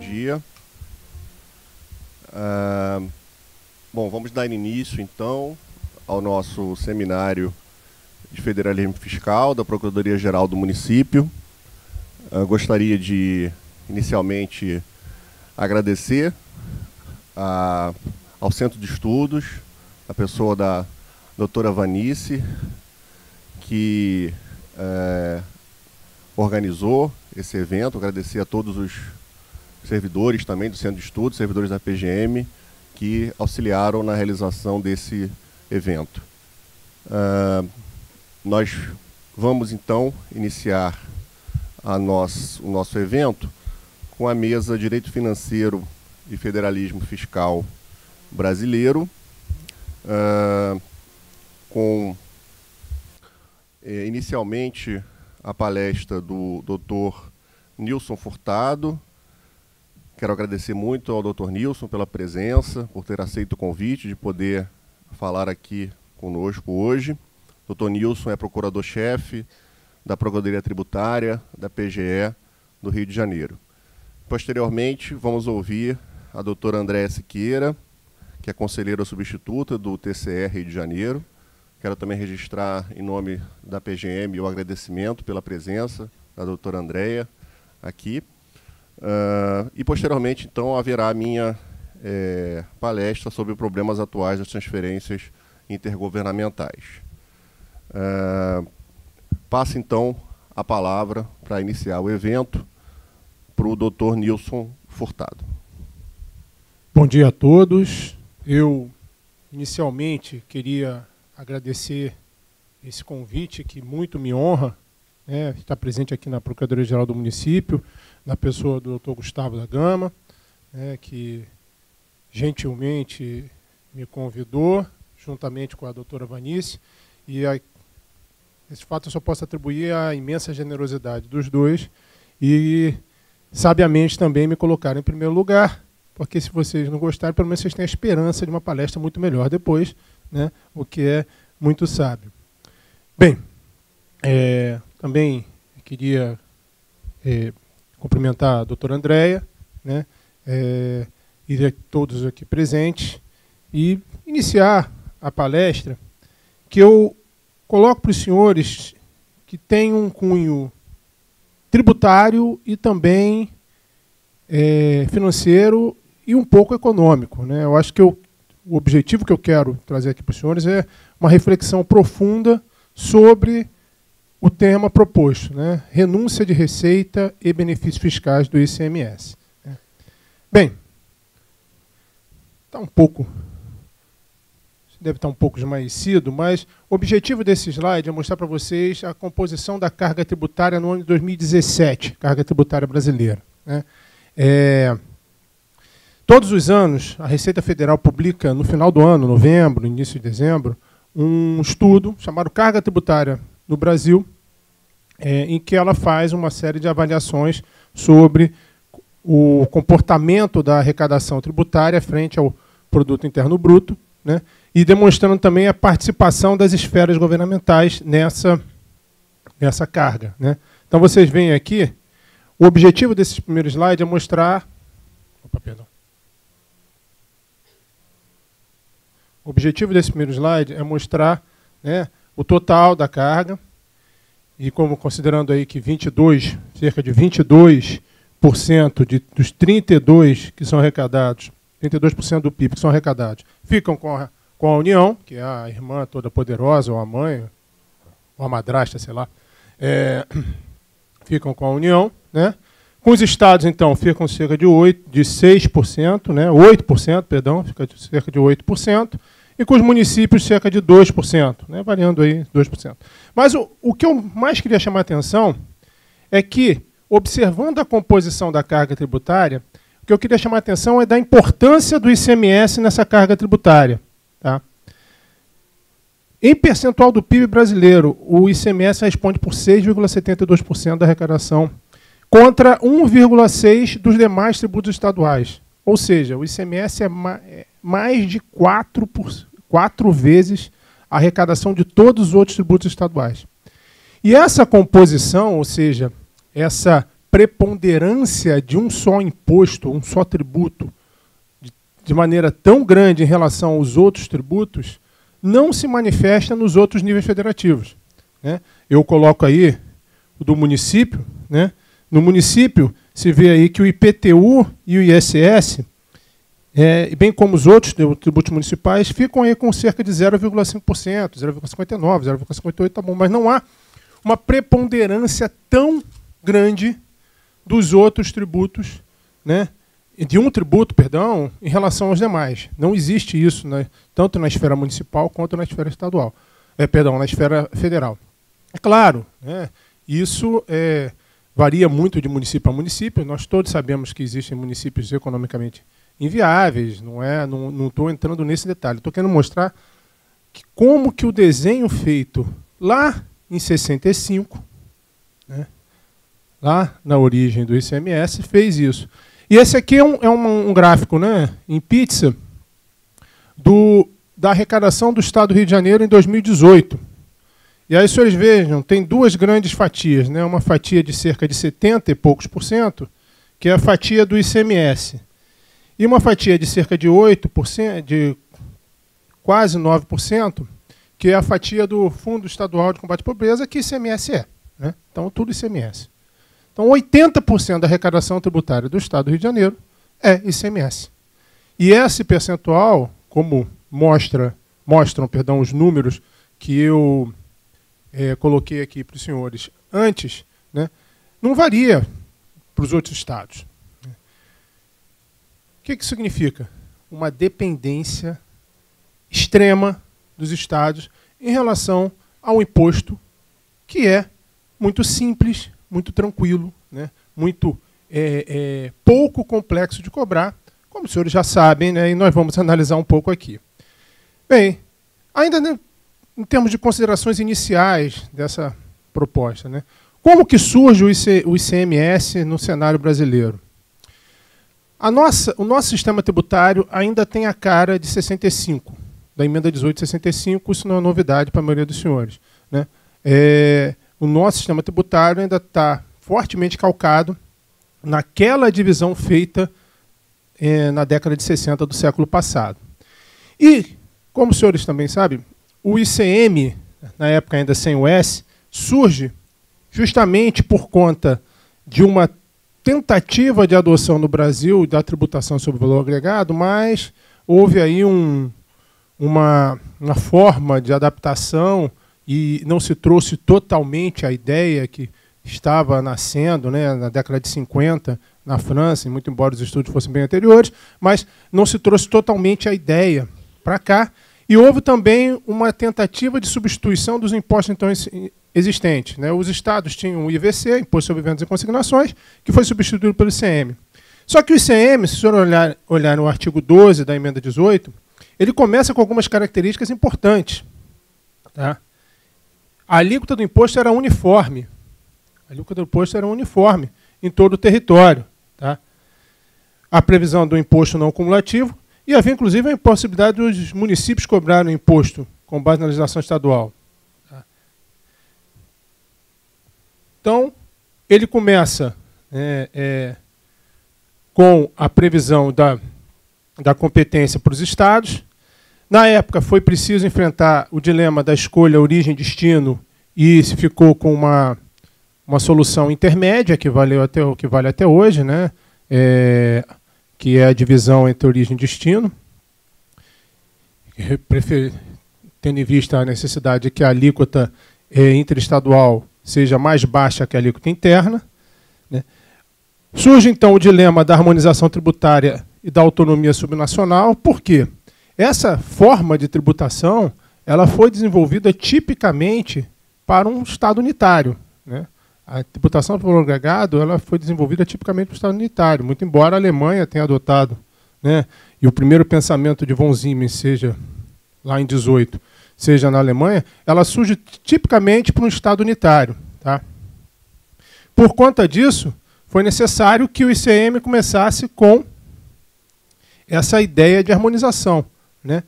dia. Bom, vamos dar início, então, ao nosso seminário de Federalismo Fiscal da Procuradoria-Geral do Município. Gostaria de, inicialmente, agradecer ao Centro de Estudos, a pessoa da doutora Vanice, que organizou esse evento. Agradecer a todos os servidores também do Centro de Estudos, servidores da PGM, que auxiliaram na realização desse evento. Nós vamos, então, iniciar o nosso evento com a mesa Direito Financeiro e Federalismo Fiscal Brasileiro, com, inicialmente, a palestra do Dr. Nilson Furtado. Quero agradecer muito ao Dr. Nilson pela presença, por ter aceito o convite de poder falar aqui conosco hoje. Dr. Nilson é procurador-chefe da Procuradoria Tributária da PGE do Rio de Janeiro. Posteriormente, vamos ouvir a doutora Andréa Siqueira, que é conselheira substituta do TCE Rio de Janeiro. Quero também registrar, em nome da PGM, o agradecimento pela presença da doutora Andréa aqui. E, posteriormente, então, haverá a minha palestra sobre problemas atuais das transferências intergovernamentais. Passo, então, a palavra para iniciar o evento para o Dr. Nilson Furtado. Bom dia a todos. Eu, inicialmente, queria agradecer esse convite que muito me honra, estar presente aqui na Procuradoria-Geral do Município, na pessoa do Dr. Gustavo da Gama, que gentilmente me convidou, juntamente com a doutora Vanice, e esse fato eu só posso atribuir à imensa generosidade dos dois e, sabiamente, também me colocaram em primeiro lugar, porque se vocês não gostarem, pelo menos vocês têm a esperança de uma palestra muito melhor depois, o que é muito sábio. Bem, também queria cumprimentar a doutora Andréa, e a todos aqui presentes, e iniciar a palestra que eu coloco para os senhores que tem um cunho tributário e também financeiro e um pouco econômico. Eu acho que o objetivo que eu quero trazer aqui para os senhores é uma reflexão profunda sobre o tema proposto, renúncia de receita e benefícios fiscais do ICMS. Bem, deve estar um pouco esmaecido, mas o objetivo desse slide é mostrar para vocês a composição da carga tributária no ano de 2017, carga tributária brasileira. Todos os anos, a Receita Federal publica, no final do ano, novembro, início de dezembro, um estudo chamado Carga Tributária no Brasil, em que ela faz uma série de avaliações sobre o comportamento da arrecadação tributária frente ao Produto Interno Bruto, e demonstrando também a participação das esferas governamentais nessa carga. Então, vocês veem aqui, o objetivo desse primeiro slide é mostrar... O objetivo desse primeiro slide é mostrar o total da carga, e como considerando aí que cerca de 22% dos 32% que são arrecadados, 32% do PIB que são arrecadados, ficam com a União, que é a irmã toda poderosa, ou a mãe, ou a madrasta, sei lá, ficam com a União. Com os estados, então, ficam cerca de 6%, 8%, perdão, fica cerca de 8%, e com os municípios cerca de 2%, variando aí 2%. Mas o que eu mais queria chamar a atenção é que, observando a composição da carga tributária, o que eu queria chamar a atenção é da importância do ICMS nessa carga tributária. Em percentual do PIB brasileiro, o ICMS responde por 6,72% da arrecadação, contra 1,6% dos demais tributos estaduais. Ou seja, o ICMS é mais de 4 vezes a arrecadação de todos os outros tributos estaduais. E essa composição, ou seja, essa preponderância de um só imposto, um só tributo, de maneira tão grande em relação aos outros tributos, não se manifesta nos outros níveis federativos, né? Eu coloco aí o do município, né? No município, se vê aí que o IPTU e o ISS, bem como os outros tributos municipais, ficam aí com cerca de 0,5%, 0,59%, 0,58%, tá bom, mas não há uma preponderância tão grande dos outros tributos, né? De um tributo, perdão, em relação aos demais. Não existe isso, né? Tanto na esfera municipal quanto na esfera estadual. Na esfera federal. É claro, né? Isso varia muito de município a município. Nós todos sabemos que existem municípios economicamente inviáveis. Não estou entrando nesse detalhe. Estou querendo mostrar como que o desenho feito lá em 65, né, lá na origem do ICMS, fez isso. E esse aqui é um gráfico, né, em pizza da arrecadação do Estado do Rio de Janeiro em 2018. E aí, senhores vejam, tem duas grandes fatias, né, uma fatia de cerca de 70 e poucos %, que é a fatia do ICMS, e uma fatia de cerca de 8%, de quase 9%, que é a fatia do Fundo Estadual de Combate à Pobreza, que ICMS é, né? Então, tudo ICMS. Então, 80% da arrecadação tributária do Estado do Rio de Janeiro é ICMS. E esse percentual, como mostram os números que eu coloquei aqui para os senhores antes, né, não varia para os outros estados. O que isso significa? Uma dependência extrema dos estados em relação ao imposto, que é muito simples, muito tranquilo, né? Muito pouco complexo de cobrar, como os senhores já sabem, né? E nós vamos analisar um pouco aqui. Bem, ainda, né, em termos de considerações iniciais dessa proposta, né? Como que surge o ICMS no cenário brasileiro? O nosso sistema tributário ainda tem a cara de 65, da emenda 1865, isso não é novidade para a maioria dos senhores, né? O nosso sistema tributário ainda está fortemente calcado naquela divisão feita na década de 60 do século passado. E, como os senhores também sabem, o ICM, na época ainda sem o S, surge justamente por conta de uma tentativa de adoção no Brasil da tributação sobre o valor agregado, mas houve aí uma forma de adaptação e não se trouxe totalmente a ideia que estava nascendo, né, na década de 50 na França, muito embora os estudos fossem bem anteriores, mas não se trouxe totalmente a ideia para cá. E houve também uma tentativa de substituição dos impostos então existentes, né? Os estados tinham o IVC, Imposto sobre Vendas e Consignações, que foi substituído pelo ICM. Só que o ICM, se o senhor olhar no artigo 12 da emenda 18, ele começa com algumas características importantes. Tá? A alíquota do imposto era uniforme. A alíquota do imposto era uniforme em todo o território. Tá? A previsão do imposto não cumulativo e havia, inclusive, a impossibilidade dos municípios cobrarem o imposto com base na legislação estadual. Tá? Então, ele começa com a previsão da competência para os estados. Na época, foi preciso enfrentar o dilema da escolha origem-destino e se ficou com uma solução intermédia, que vale até hoje, né? Que é a divisão entre origem e destino, tendo em vista a necessidade de que a alíquota interestadual seja mais baixa que a alíquota interna. Né? Surge, então, o dilema da harmonização tributária e da autonomia subnacional. Por quê? Essa forma de tributação ela foi desenvolvida tipicamente para um Estado unitário. Né? A tributação por valor agregado ela foi desenvolvida tipicamente para o Estado unitário, muito embora a Alemanha tenha adotado, né, e o primeiro pensamento de von Siemens seja, lá em 18, seja na Alemanha, ela surge tipicamente para um Estado unitário. Tá? Por conta disso, foi necessário que o ICM começasse com essa ideia de harmonização. Né?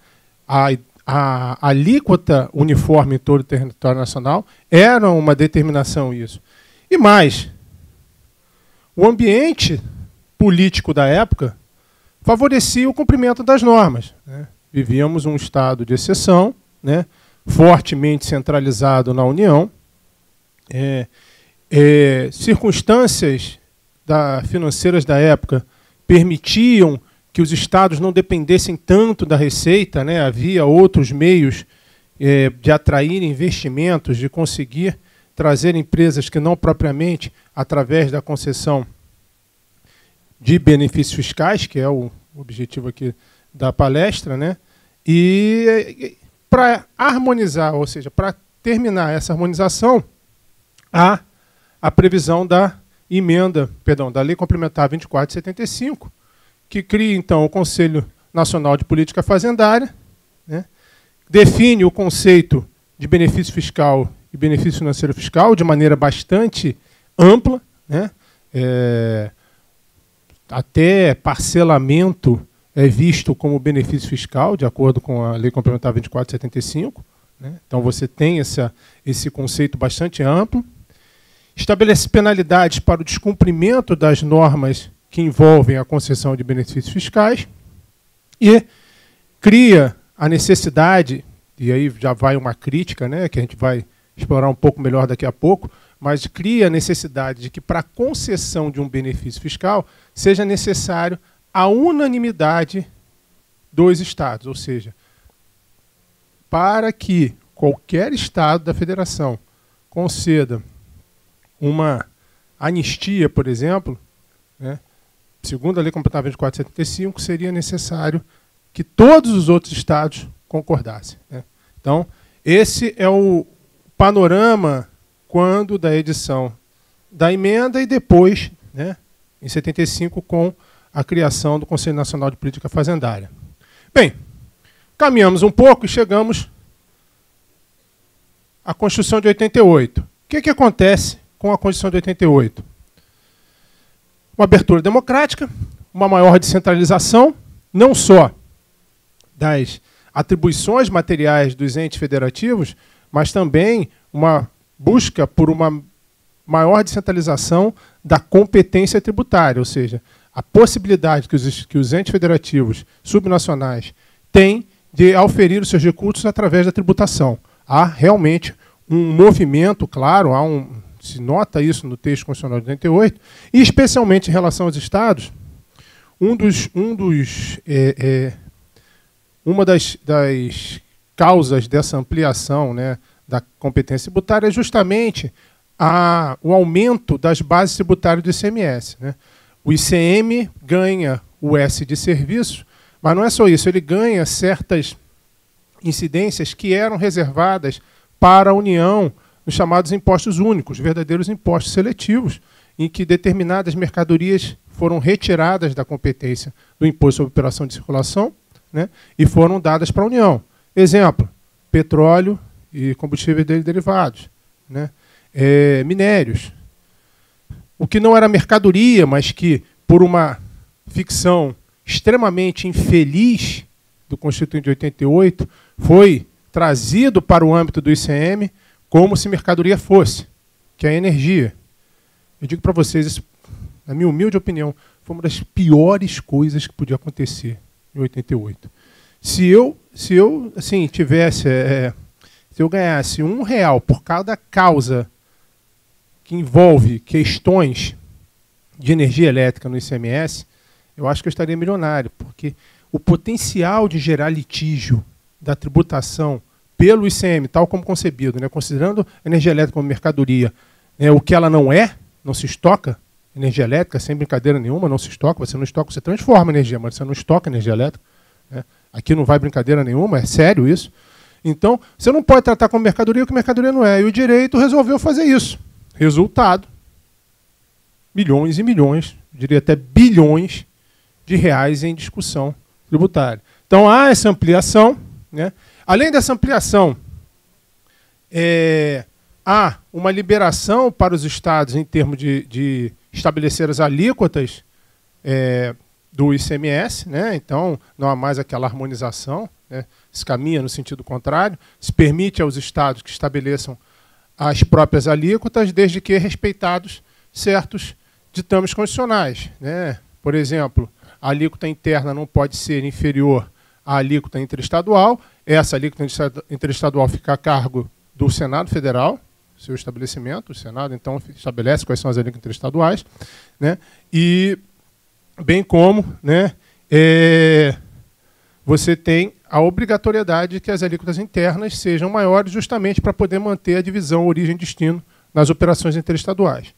A alíquota uniforme em todo o território nacional era uma determinação isso. E mais, o ambiente político da época favorecia o cumprimento das normas, né? Vivíamos um estado de exceção, né? Fortemente centralizado na União. Circunstâncias financeiras da época permitiam que os estados não dependessem tanto da receita, né? Havia outros meios de atrair investimentos, de conseguir trazer empresas que não propriamente através da concessão de benefícios fiscais, que é o objetivo aqui da palestra, né? E para harmonizar, ou seja, para terminar essa harmonização, há a previsão da Lei Complementar 2475, que cria, então, o Conselho Nacional de Política Fazendária, né? Define o conceito de benefício fiscal e benefício financeiro fiscal de maneira bastante ampla, né? Até parcelamento é visto como benefício fiscal, de acordo com a Lei Complementar 2475. Né? Então, você tem esse conceito bastante amplo. Estabelece penalidades para o descumprimento das normas que envolvem a concessão de benefícios fiscais e cria a necessidade, e aí já vai uma crítica, né, que a gente vai explorar um pouco melhor daqui a pouco, mas cria a necessidade de que, para a concessão de um benefício fiscal, seja necessário a unanimidade dos estados, ou seja, para que qualquer estado da federação conceda uma anistia, por exemplo, né, segundo a Lei Complementar 2475, seria necessário que todos os outros estados concordassem, né? Então, esse é o panorama quando da edição da emenda e depois, né, em 75, com a criação do Conselho Nacional de Política Fazendária. Bem, caminhamos um pouco e chegamos à Constituição de 88. O que acontece com a Constituição de 88? Uma abertura democrática, uma maior descentralização, não só das atribuições materiais dos entes federativos, mas também uma busca por uma maior descentralização da competência tributária, ou seja, a possibilidade que os entes federativos subnacionais têm de auferir os seus recursos através da tributação. Há realmente um movimento, claro, se nota isso no texto constitucional de 88, e especialmente em relação aos estados, uma das causas dessa ampliação, né, da competência tributária é justamente o aumento das bases tributárias do ICMS, né? O ICM ganha o S de serviço, mas não é só isso, ele ganha certas incidências que eram reservadas para a União nos chamados impostos únicos, verdadeiros impostos seletivos, em que determinadas mercadorias foram retiradas da competência do imposto sobre operação de circulação, né, e foram dadas para a União. Exemplo, petróleo e combustíveis derivados, né, minérios. O que não era mercadoria, mas que, por uma ficção extremamente infeliz do Constituinte de 88, foi trazido para o âmbito do ICM como se mercadoria fosse, que é a energia. Eu digo para vocês, isso, na minha humilde opinião, foi uma das piores coisas que podia acontecer em 88. Se eu assim, se eu ganhasse R$1 por cada causa que envolve questões de energia elétrica no ICMS, eu acho que eu estaria milionário, porque o potencial de gerar litígio da tributação pelo ICM, tal como concebido, né, considerando a energia elétrica como mercadoria, né, o que ela não se estoca, energia elétrica, sem brincadeira nenhuma, não se estoca, você não estoca, você transforma energia, mas você não estoca energia elétrica, né? Aqui não vai brincadeira nenhuma, é sério isso. Então, você não pode tratar como mercadoria o que mercadoria não é, e o direito resolveu fazer isso. Resultado, milhões e milhões, diria até bilhões de reais em discussão tributária. Então, há essa ampliação, né? Além dessa ampliação, há uma liberação para os estados em termos de estabelecer as alíquotas do ICMS, né? Então, não há mais aquela harmonização, né? Se caminha no sentido contrário, se permite aos estados que estabeleçam as próprias alíquotas, desde que respeitados certos ditames constitucionais, né? Por exemplo, a alíquota interna não pode ser inferior à alíquota interestadual. Essa alíquota interestadual fica a cargo do Senado Federal, seu estabelecimento. O Senado, então, estabelece quais são as alíquotas interestaduais, né? E bem como, né, você tem a obrigatoriedade de que as alíquotas internas sejam maiores, justamente para poder manter a divisão origem-destino nas operações interestaduais.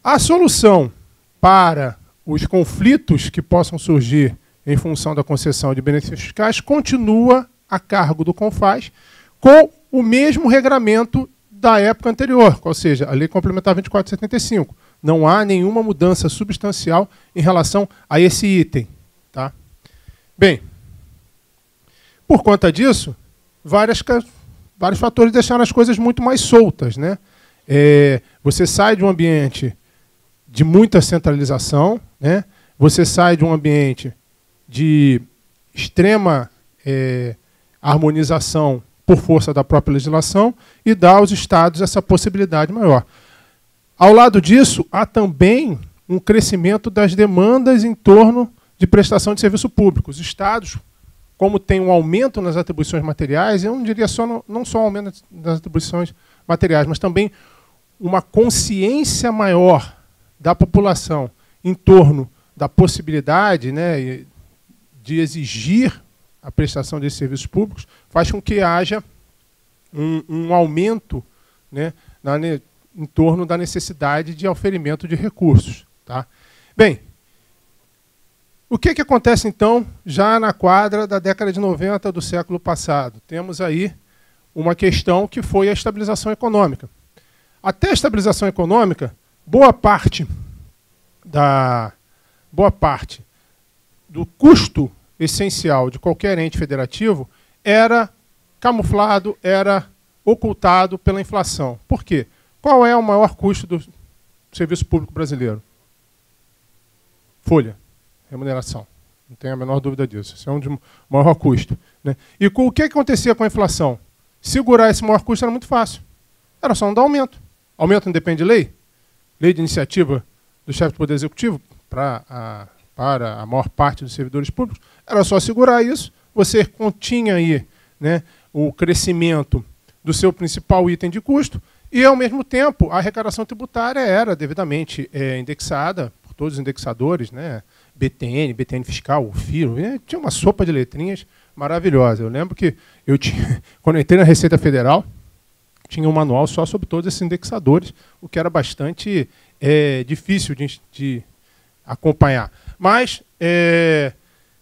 A solução para os conflitos que possam surgir em função da concessão de benefícios fiscais continua a cargo do CONFAZ, com o mesmo regramento da época anterior, ou seja, a Lei Complementar 2475. Não há nenhuma mudança substancial em relação a esse item. Tá? Bem, por conta disso, vários fatores deixaram as coisas muito mais soltas, né? Você sai de um ambiente de muita centralização, né? Você sai de um ambiente de extrema harmonização por força da própria legislação e dá aos estados essa possibilidade maior. Ao lado disso, há também um crescimento das demandas em torno de prestação de serviço público. Os estados, como tem um aumento nas atribuições materiais, eu não diria não só um aumento nas atribuições materiais, mas também uma consciência maior da população em torno da possibilidade, né, de exigir a prestação desses serviços públicos, faz com que haja um aumento, né, em torno da necessidade de oferimento de recursos. Tá? Bem, o que acontece, então, já na quadra da década de 90 do século passado? Temos aí uma questão que foi a estabilização econômica. Até a estabilização econômica, boa parte do custo essencial de qualquer ente federativo era camuflado, era ocultado pela inflação. Por quê? Qual é o maior custo do serviço público brasileiro? Folha, remuneração. Não tenho a menor dúvida disso. Isso é um de maior custo, né? E o que acontecia com a inflação? Segurar esse maior custo era muito fácil. Era só não dar aumento. Aumento não depende de lei? Lei de iniciativa do chefe do Poder Executivo para a maior parte dos servidores públicos. Era só segurar isso. Você continha aí, né, o crescimento do seu principal item de custo e, ao mesmo tempo, a arrecadação tributária era devidamente indexada por todos os indexadores, né, BTN fiscal, o FIRO, tinha uma sopa de letrinhas maravilhosa. Eu lembro que quando eu entrei na Receita Federal, tinha um manual só sobre todos esses indexadores, o que era bastante difícil de acompanhar. Mas,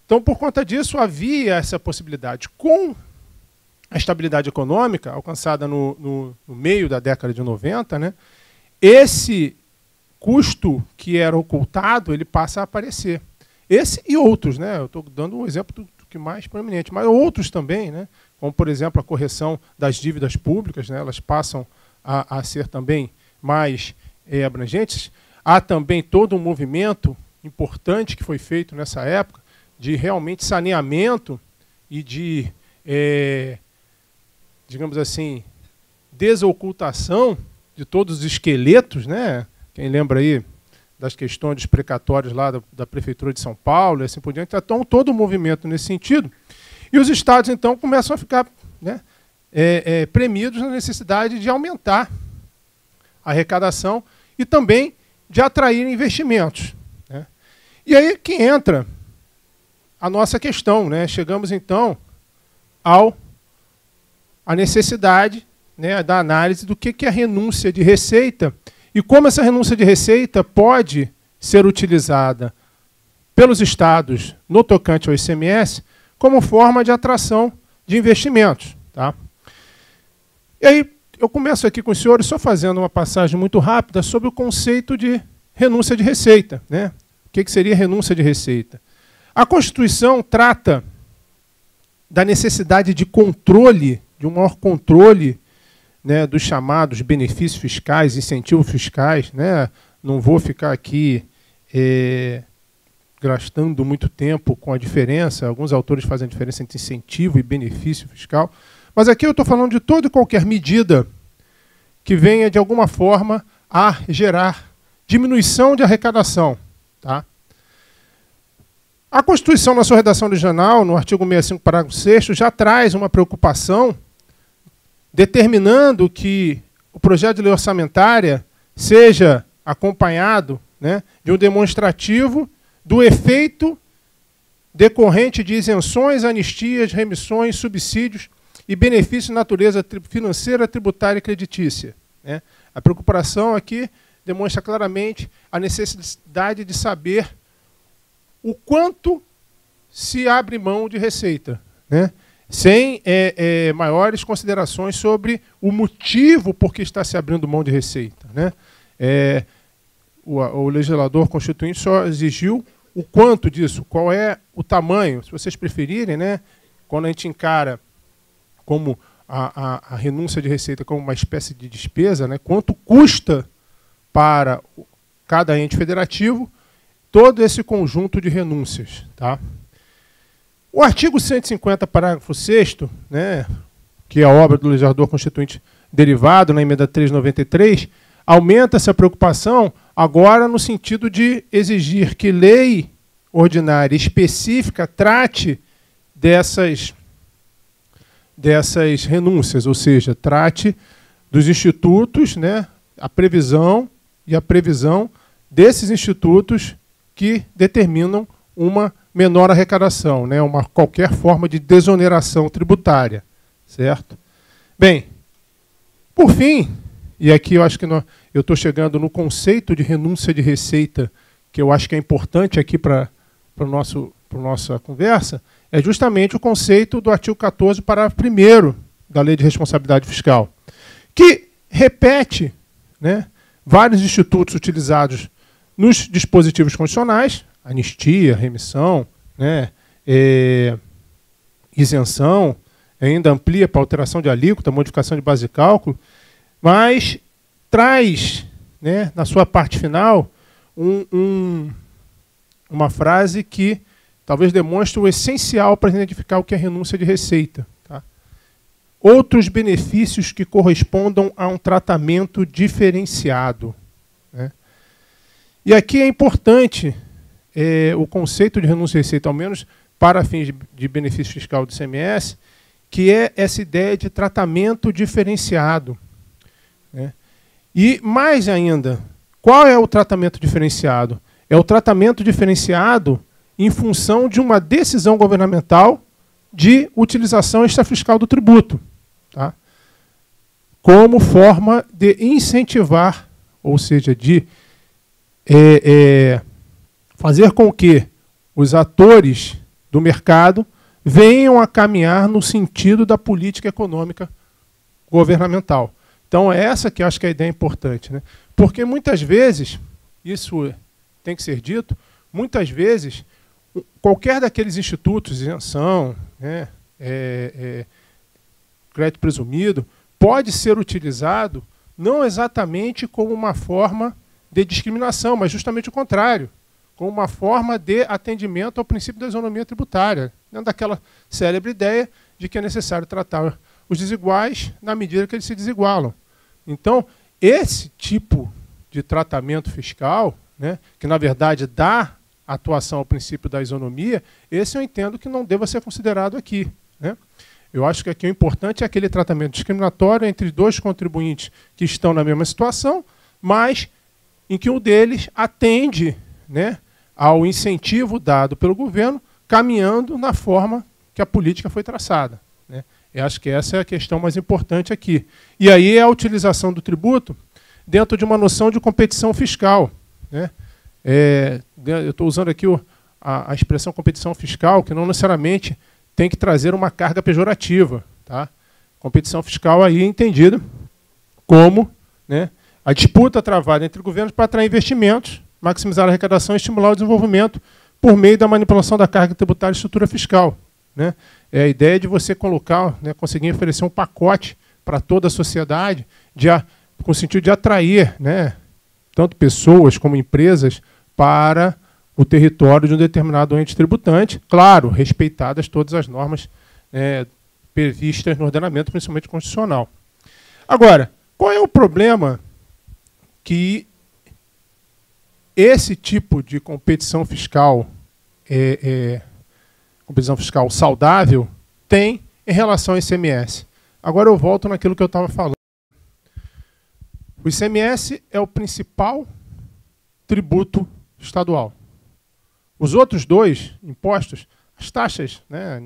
então, por conta disso, havia essa possibilidade. Com a estabilidade econômica alcançada no meio da década de 90, né, esse custo que era ocultado, ele passa a aparecer. Esse e outros, né? Eu estou dando um exemplo do que mais proeminente, mas outros também, né? Como, por exemplo, a correção das dívidas públicas, né? Elas passam a ser também mais abrangentes. Há também todo um movimento importante que foi feito nessa época de realmente saneamento e de, digamos assim, desocultação de todos os esqueletos, né? Quem lembra aí das questões dos precatórios lá da Prefeitura de São Paulo e assim por diante, então todo o movimento nesse sentido. E os estados, então, começam a ficar, né, premidos na necessidade de aumentar a arrecadação e também de atrair investimentos, né? E aí que entra a nossa questão, né? Chegamos, então, à necessidade, né, da análise do que é a renúncia de receita e como essa renúncia de receita pode ser utilizada pelos estados no tocante ao ICMS como forma de atração de investimentos. Tá? E aí eu começo aqui com os senhores só fazendo uma passagem muito rápida sobre o conceito de renúncia de receita, né? O que seria renúncia de receita? A Constituição trata da necessidade de controle, de um maior controle, né, dos chamados benefícios fiscais, incentivos fiscais, né? Não vou ficar aqui gastando muito tempo com a diferença. Alguns autores fazem a diferença entre incentivo e benefício fiscal. Mas aqui eu estou falando de toda e qualquer medida que venha, de alguma forma, a gerar diminuição de arrecadação. Tá? A Constituição, na sua redação original, no artigo 65, parágrafo 6º, já traz uma preocupação determinando que o projeto de lei orçamentária seja acompanhado, né, de um demonstrativo do efeito decorrente de isenções, anistias, remissões, subsídios e benefícios de natureza financeira, tributária e creditícia. Né? A preocupação aqui demonstra claramente a necessidade de saber o quanto se abre mão de receita, né? Sem maiores considerações sobre o motivo por que está se abrindo mão de receita. Né? O legislador constituinte só exigiu o quanto disso, qual é o tamanho, se vocês preferirem, né? Quando a gente encara como a renúncia de receita como uma espécie de despesa, né? Quanto custa para cada ente federativo todo esse conjunto de renúncias. Tá? O artigo 150, parágrafo 6º, né, que é a obra do legislador constituinte derivado na emenda 393, aumenta essa preocupação agora no sentido de exigir que lei ordinária específica trate dessas renúncias, ou seja, trate dos institutos, né, a previsão desses institutos que determinam uma menor arrecadação, né, qualquer forma de desoneração tributária, certo? Bem, por fim, e aqui eu acho que eu estou chegando no conceito de renúncia de receita, que eu acho que é importante aqui para a nossa conversa, é justamente o conceito do artigo 14, parágrafo 1º da Lei de Responsabilidade Fiscal, que repete, né, vários institutos utilizados nos dispositivos constitucionais, anistia, remissão, né, isenção, ainda amplia para alteração de alíquota, modificação de base de cálculo, mas traz, né, na sua parte final, uma frase que talvez demonstre o essencial para identificar o que é renúncia de receita. Tá? Outros benefícios que correspondam a um tratamento diferenciado. Né? E aqui é importante o conceito de renúncia de receita, ao menos para fins de benefício fiscal do ICMS, que é essa ideia de tratamento diferenciado. Né? E, mais ainda, qual é o tratamento diferenciado? É o tratamento diferenciado em função de uma decisão governamental de utilização extrafiscal do tributo, tá? Como forma de incentivar, ou seja, de fazer com que os atores do mercado venham a caminhar no sentido da política econômica governamental. Então, é essa que eu acho que é a ideia importante. Né? Porque muitas vezes, isso tem que ser dito, muitas vezes, qualquer daqueles institutos, isenção, né, crédito presumido, pode ser utilizado não exatamente como uma forma de discriminação, mas justamente o contrário, como uma forma de atendimento ao princípio da isonomia tributária, dentro daquela célebre ideia de que é necessário tratar os desiguais na medida que eles se desigualam. Então, esse tipo de tratamento fiscal, né, que na verdade dá atuação ao princípio da isonomia, esse eu entendo que não deva ser considerado aqui. Né? Eu acho que aqui o importante é aquele tratamento discriminatório entre dois contribuintes que estão na mesma situação, mas em que um deles atende, né, ao incentivo dado pelo governo, caminhando na forma que a política foi traçada. Né? Eu acho que essa é a questão mais importante aqui. E aí é a utilização do tributo dentro de uma noção de competição fiscal. Né? Eu estou usando aqui a expressão competição fiscal, que não necessariamente tem que trazer uma carga pejorativa. Tá? Competição fiscal aí é entendida como, né, a disputa travada entre governos para atrair investimentos, maximizar a arrecadação e estimular o desenvolvimento por meio da manipulação da carga tributária e estrutura fiscal. Né? É a ideia de você colocar, né, conseguir oferecer um pacote para toda a sociedade com o sentido de atrair, né, tanto pessoas como empresas para o território de um determinado ente tributante, claro, respeitadas todas as normas previstas no ordenamento, principalmente constitucional. Agora, qual é o problema que esse tipo de competição fiscal, competição fiscal saudável, tem em relação ao ICMS. Agora eu volto naquilo que eu estava falando. O ICMS é o principal tributo estadual. Os outros dois impostos, as taxas, né,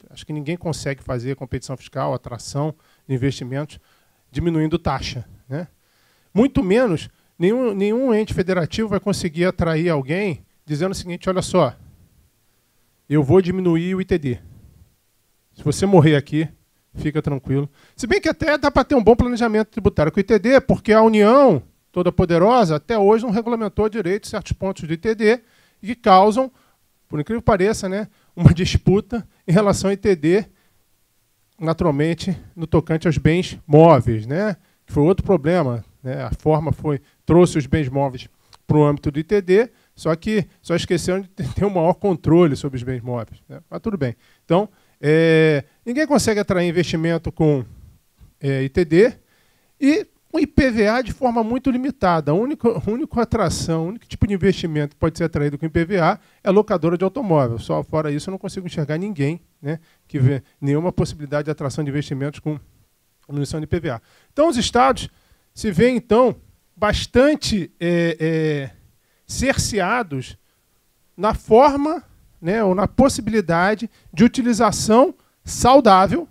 acho que ninguém consegue fazer competição fiscal, atração de investimentos, diminuindo taxa, né? Muito menos, nenhum ente federativo vai conseguir atrair alguém dizendo o seguinte, olha só, eu vou diminuir o ITD. Se você morrer aqui, fica tranquilo. Se bem que até dá para ter um bom planejamento tributário com o ITD, porque a União, toda poderosa, até hoje não regulamentou direito certos pontos do ITD e que causam, por incrível que pareça, né, uma disputa em relação ao ITD, naturalmente, no tocante aos bens móveis, né, que foi outro problema. Né, a forma trouxe os bens móveis para o âmbito do ITD, só que só esqueceram de ter um maior controle sobre os bens móveis. Né, mas tudo bem. Então, ninguém consegue atrair investimento com ITD e o IPVA de forma muito limitada. A única atração, o único tipo de investimento que pode ser atraído com IPVA é a locadora de automóvel. Só fora isso eu não consigo enxergar ninguém, né, que vê nenhuma possibilidade de atração de investimentos com diminuição de IPVA. Então os estados se veem, então, bastante cerceados na forma, né, ou na possibilidade de utilização saudável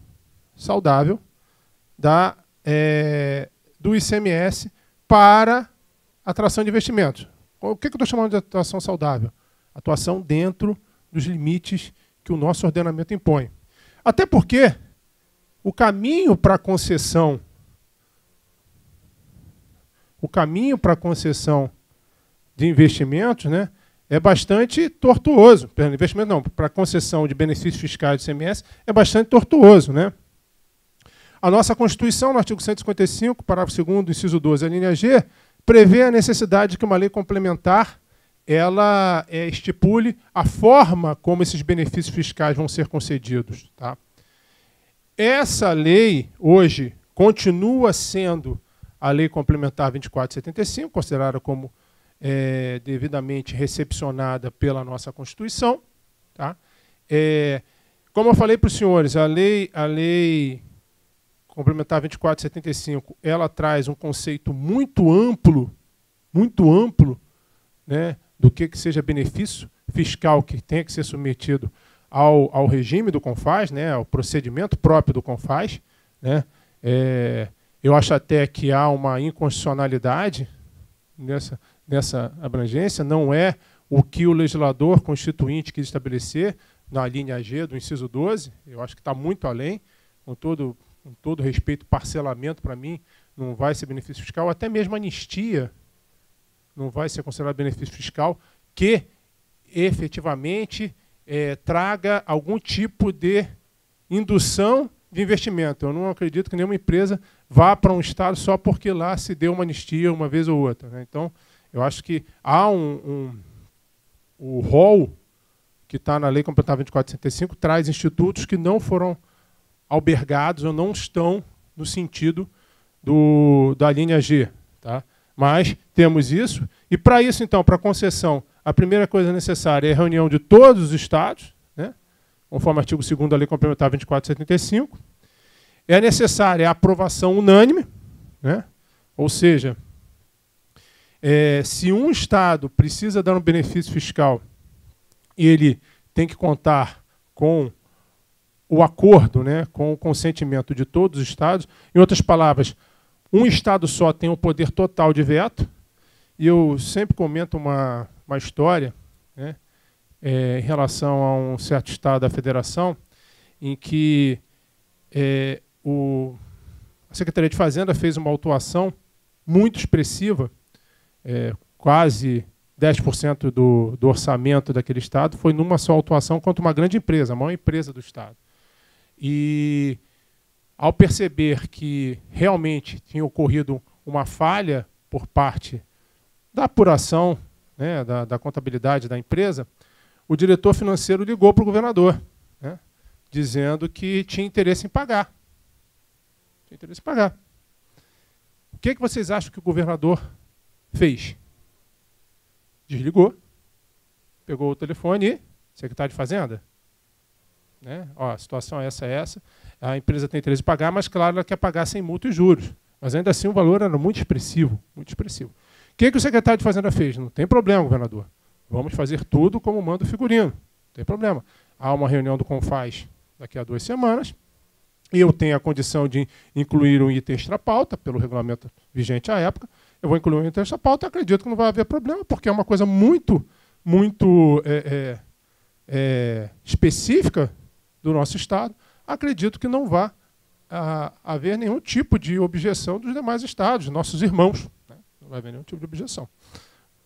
do ICMS para atração de investimentos. O que eu estou chamando de atuação saudável? Atuação dentro dos limites que o nosso ordenamento impõe. Até porque o caminho para a concessão de investimentos, né, é bastante tortuoso. Investimento não, para concessão de benefícios fiscais do ICMS é bastante tortuoso, né? A nossa Constituição, no artigo 155, parágrafo 2º, inciso 12, a linha G, prevê a necessidade de que uma lei complementar ela estipule a forma como esses benefícios fiscais vão ser concedidos. Tá? Essa lei, hoje, continua sendo a Lei Complementar 2475, considerada como devidamente recepcionada pela nossa Constituição. Tá? Como eu falei para os senhores, a lei Complementar 2475, ela traz um conceito muito amplo, né, do que seja benefício fiscal que tenha que ser submetido ao regime do CONFAS, né, ao procedimento próprio do CONFAS. Né. Eu acho até que há uma inconstitucionalidade nessa abrangência, não é o que o legislador constituinte quis estabelecer na linha G do inciso 12, eu acho que está muito além, com todo respeito, parcelamento, para mim, não vai ser benefício fiscal, até mesmo anistia não vai ser considerado benefício fiscal que efetivamente traga algum tipo de indução de investimento. Eu não acredito que nenhuma empresa vá para um estado só porque lá se deu uma anistia uma vez ou outra. Né? Então, eu acho que há o rol que está na Lei Complementar 2475 traz institutos que não foram albergados ou não estão no sentido da linha G. Tá? Mas temos isso, e para isso, então, para a concessão, a primeira coisa necessária é a reunião de todos os estados, né? Conforme o artigo 2º da Lei Complementar 2475. É necessária a aprovação unânime, né? Ou seja, se um estado precisa dar um benefício fiscal e ele tem que contar com o acordo, né, com o consentimento de todos os estados. Em outras palavras, um estado só tem o poder total de veto. E eu sempre comento uma história, né, em relação a um certo estado da federação, em que a Secretaria de Fazenda fez uma autuação muito expressiva, quase 10% do orçamento daquele estado foi numa só autuação contra uma grande empresa, a maior empresa do estado. E, ao perceber que realmente tinha ocorrido uma falha por parte da apuração, né, da contabilidade da empresa, o diretor financeiro ligou para o governador, né, dizendo que tinha interesse em pagar. Tinha interesse em pagar. O que vocês acham que o governador fez? desligou, pegou o telefone e, secretário de Fazenda, né? Ó, a situação é essa, a empresa tem interesse em pagar, mas claro, ela quer pagar sem multa e juros. Mas ainda assim o valor era muito expressivo, muito expressivo. O que o secretário de Fazenda fez? Não tem problema, governador. Vamos fazer tudo como manda o figurino. Não tem problema. Há uma reunião do CONFAZ daqui a 2 semanas, e eu tenho a condição de incluir um item extra-pauta, pelo regulamento vigente à época. Eu vou incluir um item extra-pauta e acredito que não vai haver problema, porque é uma coisa muito específica do nosso Estado. Acredito que não vai haver nenhum tipo de objeção dos demais estados, nossos irmãos. Né? Não vai haver nenhum tipo de objeção.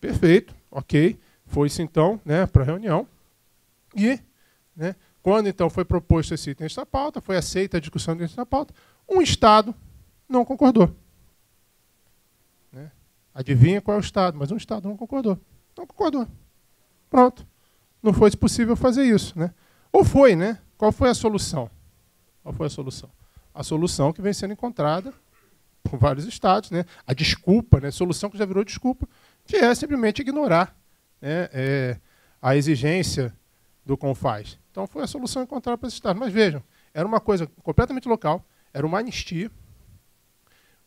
Perfeito, ok. Foi-se então, né, para a reunião. E, né, quando então foi proposto esse item extra pauta, foi aceita a discussão do item extra pauta, um estado não concordou. Né? Adivinha qual é o estado, mas um estado não concordou. Não concordou. Pronto. Não foi possível fazer isso. Né? Ou foi, né? Qual foi a solução? Qual foi a solução? A solução que vem sendo encontrada por vários estados, né? A desculpa, né? Solução que já virou desculpa, que é simplesmente ignorar, né, a exigência do CONFAZ. Então foi a solução encontrada para esse estado. Mas vejam, era uma coisa completamente local, era uma anistia,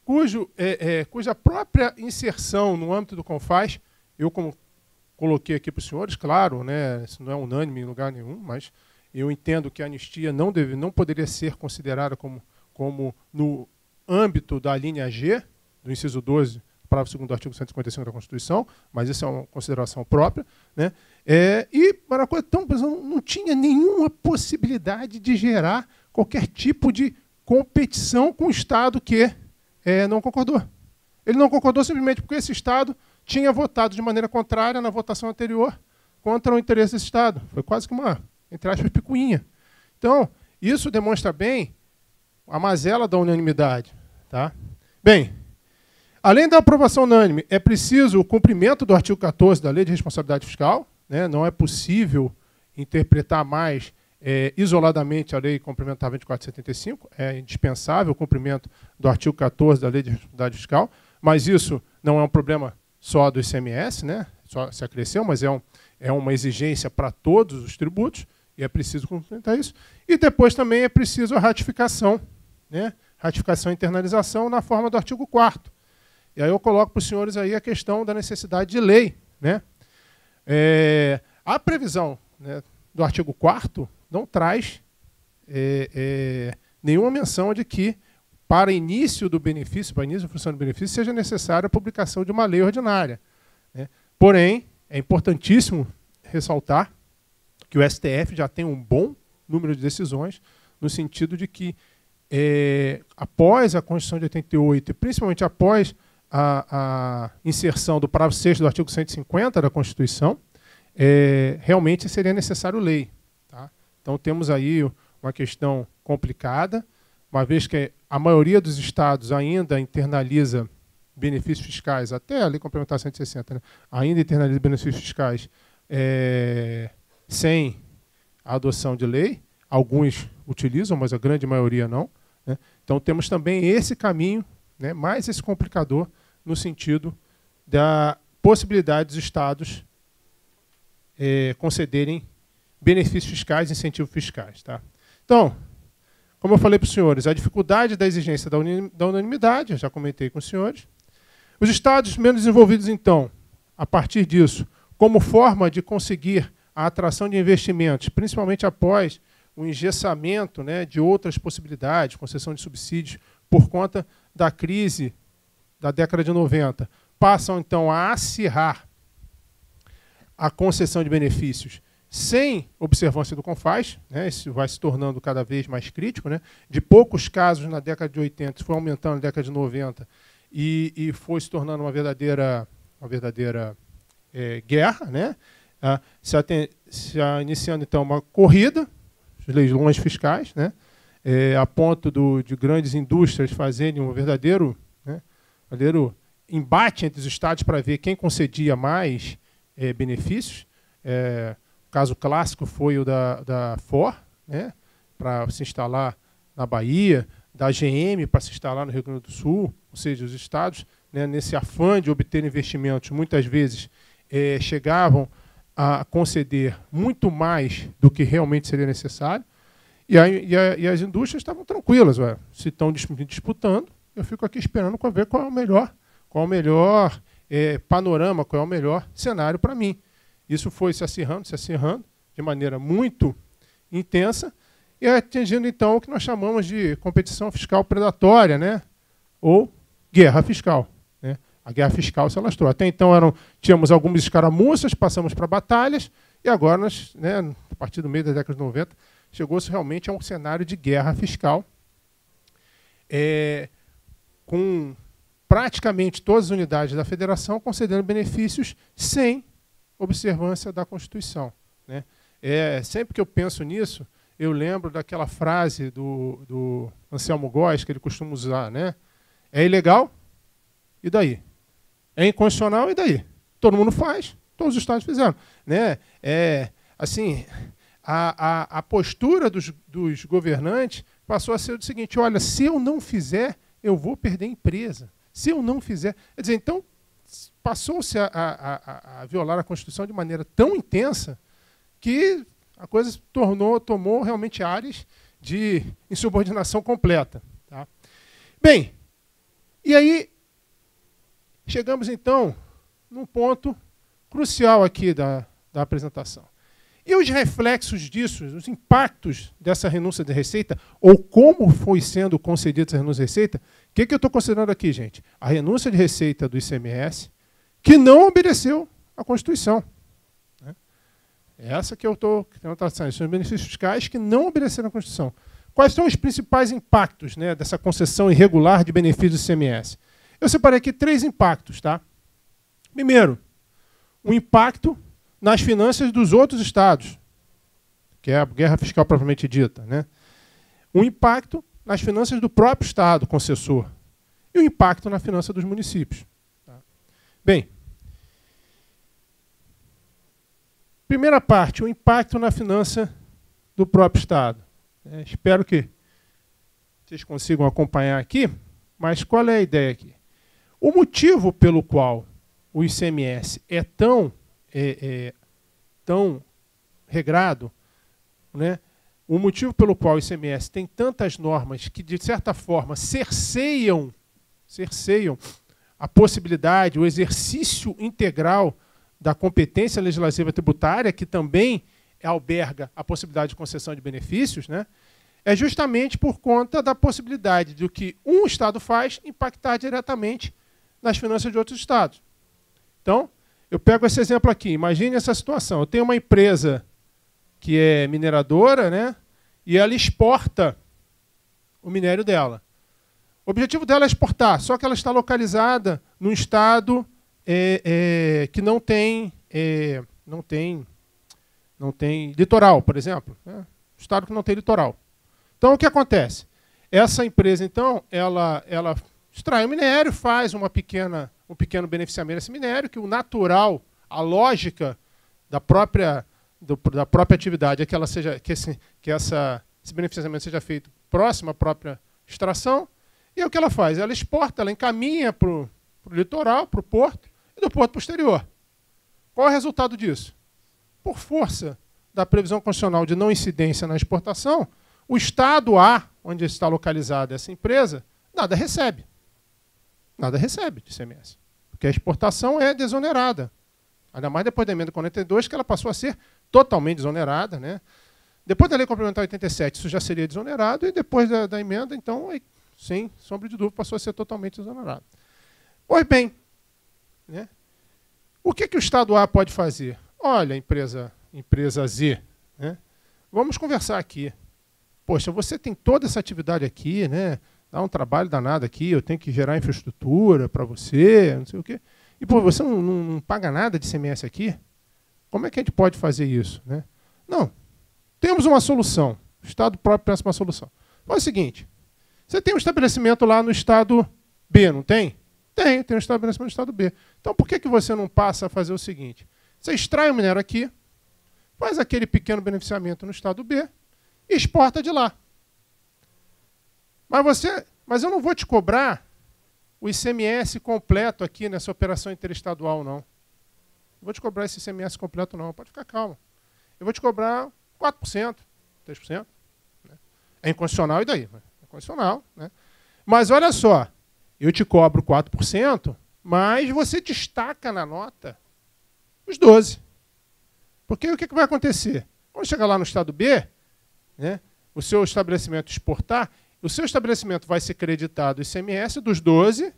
cuja própria inserção no âmbito do CONFAZ, eu como coloquei aqui para os senhores, claro, né, isso não é unânime em lugar nenhum, mas eu entendo que a anistia não poderia ser considerada como no âmbito da linha G, do inciso 12, parágrafo 2º do artigo 155 da Constituição, mas isso é uma consideração própria. Né? E para uma coisa tão não tinha nenhuma possibilidade de gerar qualquer tipo de competição com o Estado que não concordou. Ele não concordou simplesmente porque esse Estado tinha votado de maneira contrária na votação anterior contra o interesse desse Estado. Foi quase que uma, entre aspas, picuinha. Então, isso demonstra bem a mazela da unanimidade. Tá? Bem, além da aprovação unânime, é preciso o cumprimento do artigo 14 da Lei de Responsabilidade Fiscal. Né? Não é possível interpretar mais isoladamente a Lei Complementar 2475. É indispensável o cumprimento do artigo 14 da Lei de Responsabilidade Fiscal. Mas isso não é um problema só do ICMS, né? Só se acresceu, mas é uma exigência para todos os tributos, e é preciso cumprimentar isso. E depois também é preciso a ratificação, né? Ratificação e internalização na forma do artigo 4º. E aí eu coloco para os senhores aí a questão da necessidade de lei. Né? A previsão, né, do artigo 4º não traz nenhuma menção de que, para início do benefício, para início da função do benefício, seja necessária a publicação de uma lei ordinária. Né? Porém, é importantíssimo ressaltar que o STF já tem um bom número de decisões, no sentido de que, após a Constituição de 88, e principalmente após a inserção do parágrafo 6º do artigo 150 da Constituição, realmente seria necessário lei. Tá? Então temos aí uma questão complicada, uma vez que a maioria dos estados ainda internaliza benefícios fiscais, até a Lei Complementar 160, né? Ainda internaliza benefícios fiscais sem a adoção de lei. Alguns utilizam, mas a grande maioria não. Né? Então temos também esse caminho, né, mais esse complicador, no sentido da possibilidade dos estados concederem benefícios fiscais e incentivos fiscais. Tá? Então, como eu falei para os senhores, a dificuldade da exigência da unanimidade, eu já comentei com os senhores. Os estados menos desenvolvidos, então, a partir disso, como forma de conseguir a atração de investimentos, principalmente após o engessamento, né, de outras possibilidades, concessão de subsídios, por conta da crise da década de 90, passam, então, a acirrar a concessão de benefícios sem observância do CONFAZ, né, isso vai se tornando cada vez mais crítico, né, de poucos casos na década de 80, foi aumentando na década de 90 e foi se tornando uma verdadeira guerra, né, se iniciando, então, uma corrida, os leilões fiscais, né, a ponto de grandes indústrias fazerem um verdadeiro embate entre os estados para ver quem concedia mais benefícios. O caso clássico foi o da Ford, né, para se instalar na Bahia, da GM para se instalar no Rio Grande do Sul, ou seja, os estados, né, nesse afã de obter investimentos, muitas vezes chegavam a conceder muito mais do que realmente seria necessário, e as indústrias estavam tranquilas. Ué, se estão disputando, eu fico aqui esperando para ver qual é o melhor panorama, qual é o melhor cenário para mim. Isso foi se acirrando de maneira muito intensa, e atingindo, então, o que nós chamamos de competição fiscal predatória, né? Ou guerra fiscal. Né? A guerra fiscal se alastrou. Até então tínhamos algumas escaramuças, passamos para batalhas, e agora, nós, né, a partir do meio da década de 90, chegou-se realmente a um cenário de guerra fiscal, com praticamente todas as unidades da federação concedendo benefícios sem observância da Constituição. Né? Sempre que eu penso nisso, eu lembro daquela frase do Anselmo Góes, que ele costuma usar, né? É ilegal? E daí? É inconstitucional? E daí? Todo mundo faz, todos os estados fizeram. Né? Assim, a postura dos governantes passou a ser o seguinte: olha, se eu não fizer, eu vou perder a empresa. Se eu não fizer... Quer dizer, então, passou-se a violar a Constituição de maneira tão intensa que a coisa tomou realmente áreas de insubordinação completa. Tá? Bem, e aí chegamos, então, num ponto crucial aqui da apresentação. E os reflexos disso, os impactos dessa renúncia de receita, ou como foi sendo concedida essa renúncia de receita, o que eu estou considerando aqui, gente? A renúncia de receita do ICMS, que não obedeceu à Constituição. Né? Essa que eu estou tratando, são os benefícios fiscais que não obedeceram à Constituição. Quais são os principais impactos, né, dessa concessão irregular de benefícios do ICMS? Eu separei aqui 3 impactos. Tá? Primeiro, o impacto nas finanças dos outros estados, que é a guerra fiscal propriamente dita. Né? O impacto nas finanças do próprio estado concessor e o impacto na finança dos municípios. Tá? Bem, primeira parte, o impacto na finança do próprio estado. Espero que vocês consigam acompanhar aqui, mas qual é a ideia aqui? O motivo pelo qual o ICMS é tão regrado, né? O motivo pelo qual o ICMS tem tantas normas que, de certa forma, cerceiam a possibilidade, o exercício integral da competência legislativa tributária, que também alberga a possibilidade de concessão de benefícios, né? É justamente por conta da possibilidade do que um estado faz impactar diretamente nas finanças de outros estados. Então, eu pego esse exemplo aqui. Imagine essa situação. Eu tenho uma empresa que é mineradora, né? E ela exporta o minério dela. O objetivo dela é exportar, só que ela está localizada num estado que não tem litoral, por exemplo. Né? Estado que não tem litoral. Então, o que acontece? Essa empresa, então, ela extrai o minério, faz um pequeno beneficiamento desse minério, que o natural, a lógica da própria atividade é que esse beneficiamento seja feito próximo à própria extração. E o que ela faz? Ela exporta, ela encaminha para o litoral, para o porto, e do porto para o exterior. Qual é o resultado disso? Por força da previsão constitucional de não incidência na exportação, o estado A, onde está localizada essa empresa, nada recebe. Nada recebe de ICMS. Porque a exportação é desonerada. Ainda mais depois da emenda 42, que ela passou a ser totalmente desonerada. Né? Depois da lei complementar 87, isso já seria desonerado, e depois da emenda, então, sem sombra de dúvida, passou a ser totalmente desonerado. Pois bem, né? O que o estado A pode fazer? Olha, empresa Z, né? Vamos conversar aqui. Poxa, você tem toda essa atividade aqui, né? Dá um trabalho danado aqui, eu tenho que gerar infraestrutura para você, não sei o quê. E pô, você não paga nada de ICMS aqui? Como é que a gente pode fazer isso? Né? Não. Temos uma solução. O Estado próprio pensa uma solução. Faz o seguinte, você tem um estabelecimento lá no estado B, não tem? Tem um estabelecimento no estado B. Então por que você não passa a fazer o seguinte? Você extrai o minério aqui, faz aquele pequeno beneficiamento no estado B e exporta de lá. Mas eu não vou te cobrar o ICMS completo aqui nessa operação interestadual, não. Não vou te cobrar esse ICMS completo, não. Pode ficar calmo. Eu vou te cobrar 4%, 3%. Né? É inconstitucional, e daí? É inconstitucional. Né? Mas olha só, eu te cobro 4%, mas você destaca na nota os 12%. Porque o que vai acontecer? Quando chegar lá no estado B, né, o seu estabelecimento exportar, o seu estabelecimento vai ser creditado o ICMS dos 12%,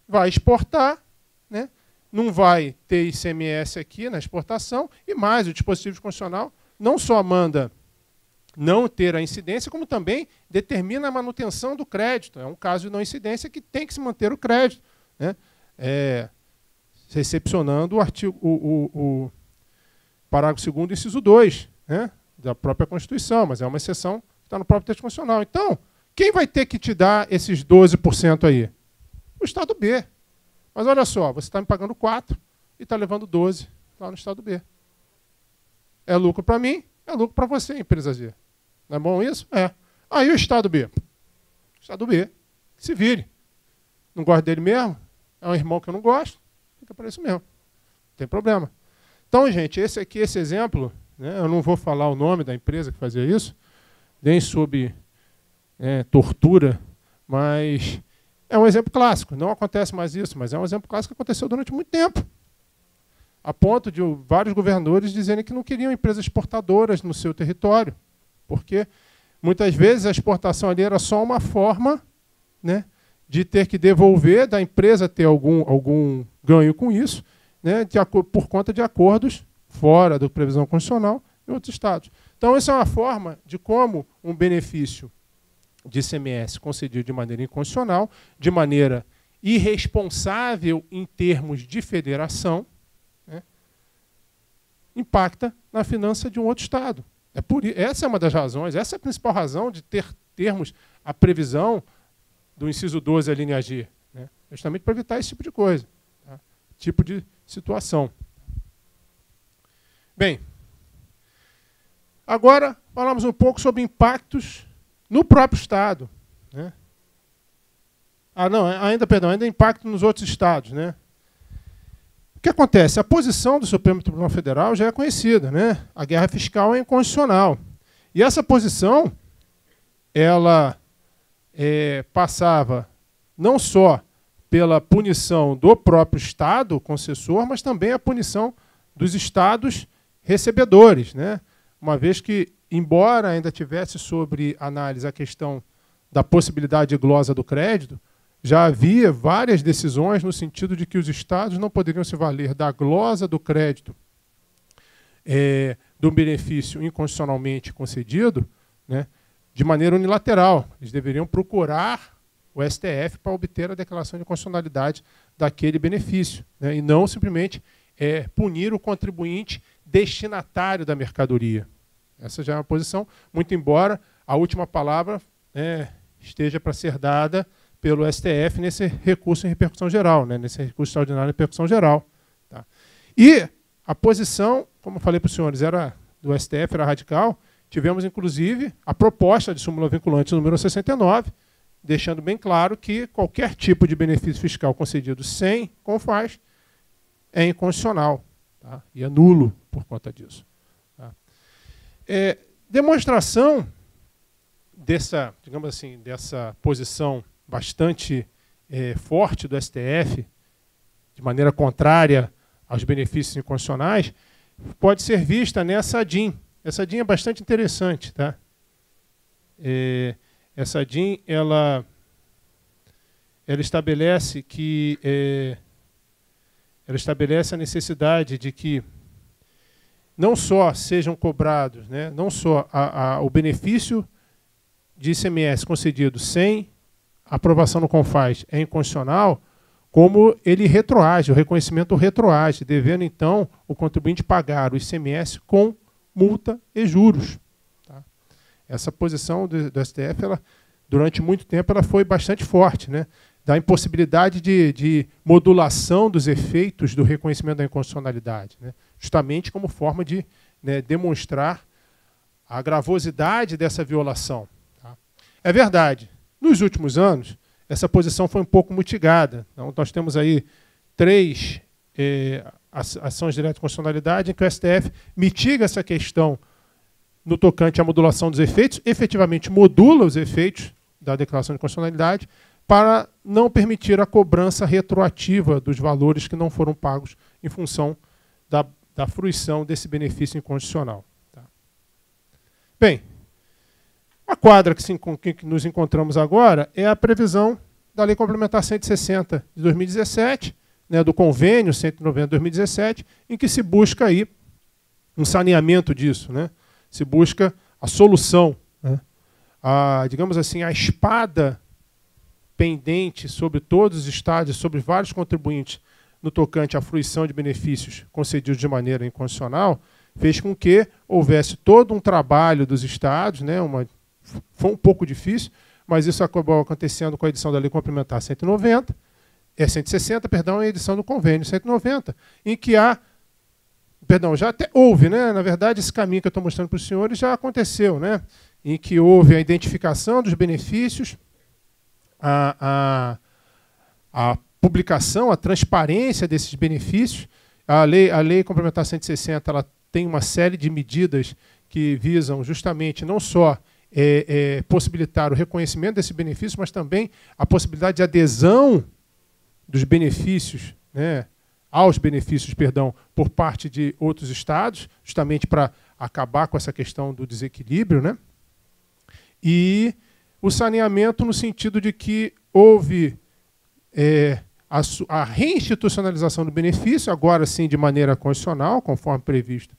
vai exportar, né, não vai ter ICMS aqui na exportação, e mais, o dispositivo constitucional não só manda não ter a incidência, como também determina a manutenção do crédito. É um caso de não incidência que tem que se manter o crédito, né? Recepcionando o parágrafo 2º, inciso 2, né, da própria Constituição, mas é uma exceção que está no próprio texto constitucional. Então, quem vai ter que te dar esses 12% aí? O Estado B. Mas olha só, você está me pagando 4% e está levando 12% lá no Estado B. É lucro para mim, é lucro para você, empresa G. Não é bom isso? É. Aí o Estado B. O Estado B, que se vire. Não gosto dele mesmo? É um irmão que eu não gosto? Fica por isso mesmo. Não tem problema. Então, gente, esse exemplo, né, eu não vou falar o nome da empresa que fazia isso, nem sob tortura, mas é um exemplo clássico. Não acontece mais isso, mas é um exemplo clássico que aconteceu durante muito tempo. A ponto de vários governadores dizerem que não queriam empresas exportadoras no seu território, porque muitas vezes a exportação ali era só uma forma, né, de ter que devolver, da empresa ter algum ganho com isso, né, por conta de acordos fora da previsão constitucional em outros estados. Então, essa é uma forma de como um benefício de ICMS concedido de maneira inconstitucional, de maneira irresponsável em termos de federação, né, impacta na finança de um outro estado. Essa é uma das razões, essa é a principal razão de termos a previsão do inciso 12 da linha G, né, justamente para evitar esse tipo de coisa, tá? Tipo de situação. Bem, agora falamos um pouco sobre impactos no próprio Estado, né? Ainda impacto nos outros estados, né? O que acontece? A posição do Supremo Tribunal Federal já é conhecida, né? A guerra fiscal é inconstitucional. E essa posição, ela passava não só pela punição do próprio Estado concessor, mas também a punição dos estados recebedores, né? Uma vez que, embora ainda tivesse sobre análise a questão da possibilidade de glosa do crédito, já havia várias decisões no sentido de que os estados não poderiam se valer da glosa do crédito do benefício inconstitucionalmente concedido, né, de maneira unilateral. Eles deveriam procurar o STF para obter a declaração de constitucionalidade daquele benefício, né, e não simplesmente punir o contribuinte destinatário da mercadoria. Essa já é uma posição, muito embora a última palavra esteja para ser dada pelo STF nesse recurso em repercussão geral, né, nesse recurso extraordinário em repercussão geral. Tá? E a posição, como eu falei para os senhores, do STF era radical. Tivemos, inclusive, a proposta de súmula vinculante número 69, deixando bem claro que qualquer tipo de benefício fiscal concedido sem CONFAZ é inconstitucional, tá? E é nulo por conta disso. Tá? Demonstração dessa, digamos assim, dessa posição bastante forte do STF, de maneira contrária aos benefícios inconstitucionais, pode ser vista nessa DIN. Essa DIN é bastante interessante, tá? Essa DIN, ela estabelece que ela estabelece a necessidade de que não só sejam cobrados, né, não só o benefício de ICMS concedido sem aprovação no CONFAZ é inconstitucional, como ele retroage, o reconhecimento retroage, devendo, então, o contribuinte pagar o ICMS com multa e juros. Tá? Essa posição do STF, durante muito tempo, ela foi bastante forte, né? Da impossibilidade de modulação dos efeitos do reconhecimento da inconstitucionalidade, né? Justamente como forma de, né, demonstrar a gravosidade dessa violação. Tá? É verdade, nos últimos anos, essa posição foi um pouco mitigada. Então, nós temos aí 3 ações diretas de constitucionalidade, em que o STF mitiga essa questão no tocante à modulação dos efeitos, efetivamente modula os efeitos da declaração de constitucionalidade para não permitir a cobrança retroativa dos valores que não foram pagos em função da fruição desse benefício inconstitucional. Tá? Bem, a quadra que nos encontramos agora é a previsão da Lei Complementar 160 de 2017, né, do Convênio 190 de 2017, em que se busca aí um saneamento disso, né? Se busca a solução, né? Digamos assim, a espada pendente sobre todos os estados, sobre vários contribuintes no tocante à fruição de benefícios concedidos de maneira inconstitucional, fez com que houvesse todo um trabalho dos estados, né? Foi um pouco difícil, mas isso acabou acontecendo com a edição da Lei Complementar 190, 160, perdão, e a edição do Convênio 190, em que já até houve, né? Na verdade, esse caminho que eu estou mostrando para os senhores já aconteceu, né? Em que houve a identificação dos benefícios, a publicação, a transparência desses benefícios. A lei Complementar 160 ela tem uma série de medidas que visam justamente não só possibilitar o reconhecimento desse benefício, mas também a possibilidade de adesão dos benefícios, né, aos benefícios, perdão, por parte de outros estados, justamente para acabar com essa questão do desequilíbrio, né? E o saneamento no sentido de que houve a reinstitucionalização do benefício, agora sim de maneira constitucional, conforme previsto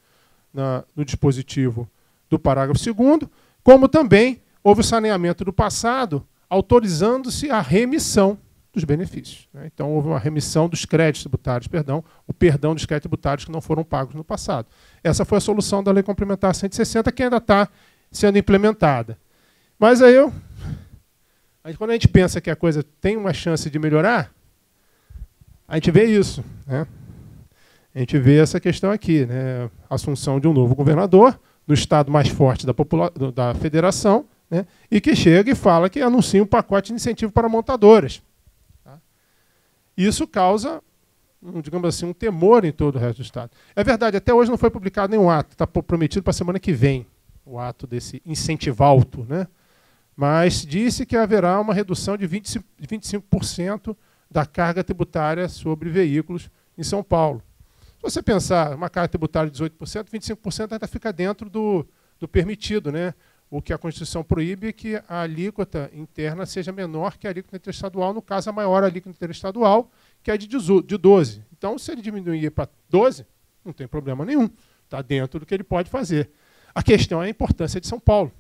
no dispositivo do parágrafo 2º, como também houve o saneamento do passado, autorizando-se a remissão dos benefícios, né? Então, houve uma remissão dos créditos tributários, o perdão dos créditos tributários que não foram pagos no passado. Essa foi a solução da Lei Complementar 160, que ainda está sendo implementada. Mas aí, quando a gente pensa que a coisa tem uma chance de melhorar, a gente vê isso, né? A gente vê essa questão aqui, né? A assunção de um novo governador, do estado mais forte da federação, né? E que chega e fala que anuncia um pacote de incentivo para montadoras. Tá? Isso causa, digamos assim, um temor em todo o resto do estado. É verdade, até hoje não foi publicado nenhum ato, está prometido para a semana que vem, o ato desse incentivalto, né? Mas disse que haverá uma redução de 25% da carga tributária sobre veículos em São Paulo. Se você pensar uma carga tributária de 18%, 25% ainda fica dentro do permitido, né? O que a Constituição proíbe é que a alíquota interna seja menor que a alíquota interestadual, no caso, a maior alíquota interestadual, que é de 12%. Então, se ele diminuir para 12%, não tem problema nenhum. Está dentro do que ele pode fazer. A questão é a importância de São Paulo.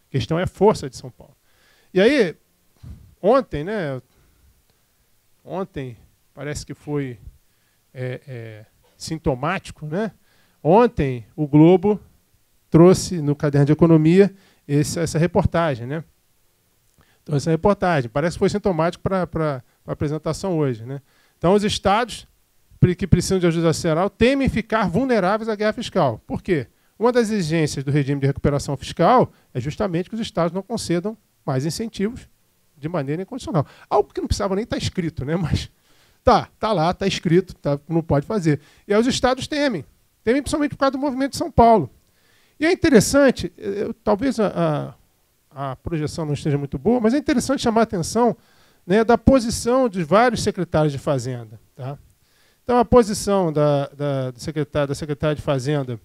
A questão é a força de São Paulo. E aí, ontem, né? Ontem, parece que foi sintomático, né? Ontem, o Globo trouxe no Caderno de Economia essa reportagem, né? Então, essa reportagem parece que foi sintomático para a apresentação hoje, né? Então, os estados que precisam de ajuda federal temem ficar vulneráveis à guerra fiscal. Por quê? Uma das exigências do regime de recuperação fiscal é justamente que os estados não concedam mais incentivos de maneira incondicional. Algo que não precisava nem estar escrito, né? Mas tá lá, está escrito, não pode fazer. E aí os estados temem principalmente por causa do movimento de São Paulo. E é interessante, talvez a projeção não esteja muito boa, mas é interessante chamar a atenção, né, da posição de vários secretários de Fazenda. Tá? Então, a posição da secretária de Fazenda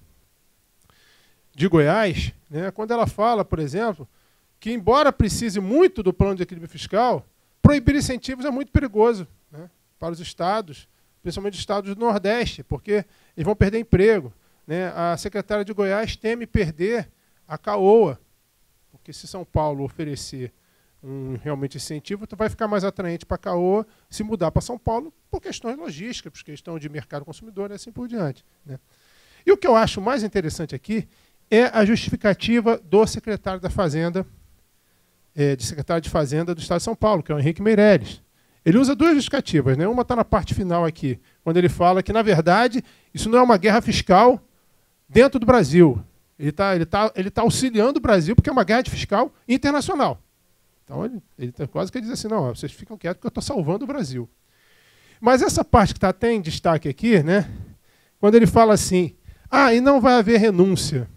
de Goiás, né, quando ela fala, por exemplo, que, embora precise muito do plano de equilíbrio fiscal, proibir incentivos é muito perigoso, né, para os estados, principalmente os estados do Nordeste, porque eles vão perder emprego. Né? A secretária de Goiás teme perder a CAOA, porque se São Paulo oferecer realmente incentivo, vai ficar mais atraente para a CAOA se mudar para São Paulo por questões logísticas, por questão de mercado consumidor e assim por diante. Né? E o que eu acho mais interessante aqui é a justificativa do secretário da Fazenda, secretário de Fazenda do Estado de São Paulo, que é o Henrique Meirelles. Ele usa duas justificativas, né? Uma está na parte final aqui, quando ele fala que, na verdade, isso não é uma guerra fiscal dentro do Brasil. Ele tá auxiliando o Brasil porque é uma guerra fiscal internacional. Então, ele quase que diz assim, não, vocês ficam quietos porque eu estou salvando o Brasil. Mas essa parte que está até em destaque aqui, né, quando ele fala assim, e não vai haver renúncia.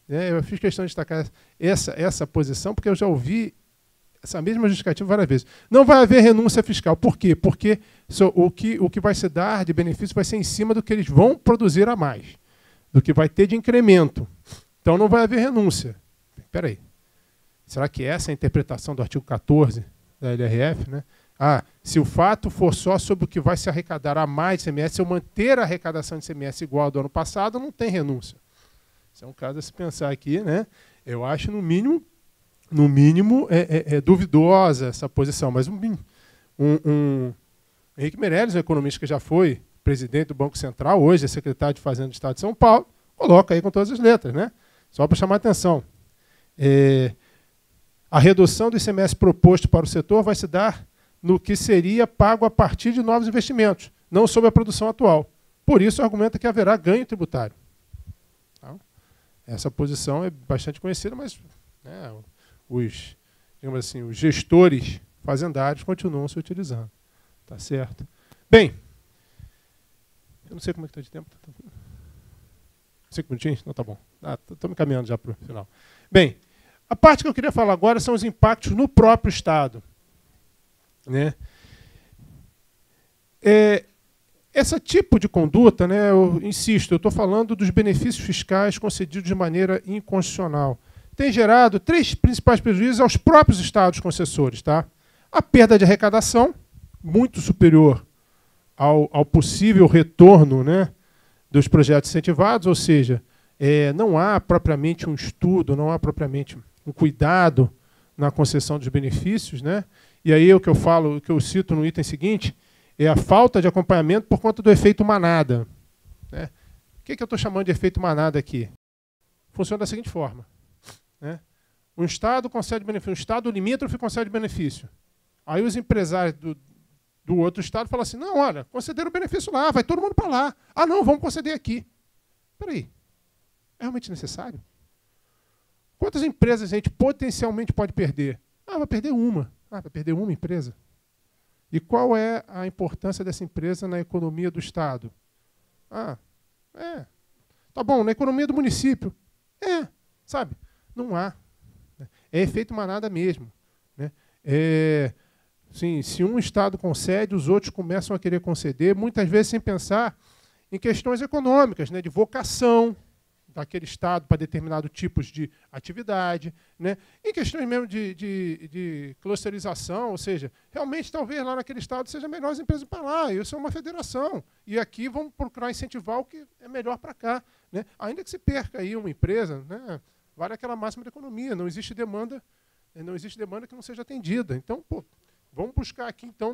Eu fiz questão de destacar essa posição, porque eu já ouvi essa mesma justificativa várias vezes. Não vai haver renúncia fiscal. Por quê? Porque o que vai se dar de benefício vai ser em cima do que eles vão produzir a mais, do que vai ter de incremento. Então não vai haver renúncia. Espera aí. Será que essa é a interpretação do artigo 14 da LRF? Né? Se o fato for só sobre o que vai se arrecadar a mais de ICMS, se eu manter a arrecadação de ICMS igual ao do ano passado, não tem renúncia. Isso é um caso a se pensar aqui, né? Eu acho, no mínimo é duvidosa essa posição. Mas Henrique Meirelles, um economista que já foi presidente do Banco Central, hoje é secretário de Fazenda do Estado de São Paulo, coloca aí com todas as letras, né? Só para chamar a atenção. A redução do ICMS proposto para o setor vai se dar no que seria pago a partir de novos investimentos, não sobre a produção atual. Por isso, argumenta que haverá ganho tributário. Essa posição é bastante conhecida, mas os gestores fazendários continuam se utilizando. Tá certo? Bem, eu não sei como é que está de tempo. 5 minutinhos? Não, tá bom. Estou me caminhando já para o final. Bem, a parte que eu queria falar agora são os impactos no próprio Estado. Né? Esse tipo de conduta, né, eu insisto, eu estou falando dos benefícios fiscais concedidos de maneira inconstitucional. Tem gerado 3 principais prejuízos aos próprios estados concessores. Tá? A perda de arrecadação, muito superior ao possível retorno, né, dos projetos incentivados, ou seja, não há propriamente um estudo, não há propriamente um cuidado na concessão dos benefícios. Né? E aí o que eu cito no item seguinte, é a falta de acompanhamento por conta do efeito manada. Né? O que eu estou chamando de efeito manada aqui? Funciona da seguinte forma. Né? Um Estado concede benefício, um Estado limítrofe concede benefício. Aí os empresários do outro Estado falam assim, não, olha, concederam o benefício lá, vai todo mundo para lá. Não, vamos conceder aqui. Espera aí, é realmente necessário? Quantas empresas a gente potencialmente pode perder? Vai perder uma. Vai perder uma empresa. E qual é a importância dessa empresa na economia do Estado? Tá bom, na economia do município. Sabe? Não há. É efeito manada mesmo. Né? Sim, se um Estado concede, os outros começam a querer conceder, muitas vezes sem pensar em questões econômicas, né? De vocação daquele Estado para determinados tipos de atividade, né? Em questões mesmo de clusterização, ou seja, realmente talvez lá naquele Estado seja melhor as empresas para lá, isso é uma federação, e aqui vamos procurar incentivar o que é melhor para cá. Né? Ainda que se perca aí uma empresa, né? Vale aquela máxima da economia, não existe demanda que não seja atendida. Então, vamos buscar aqui então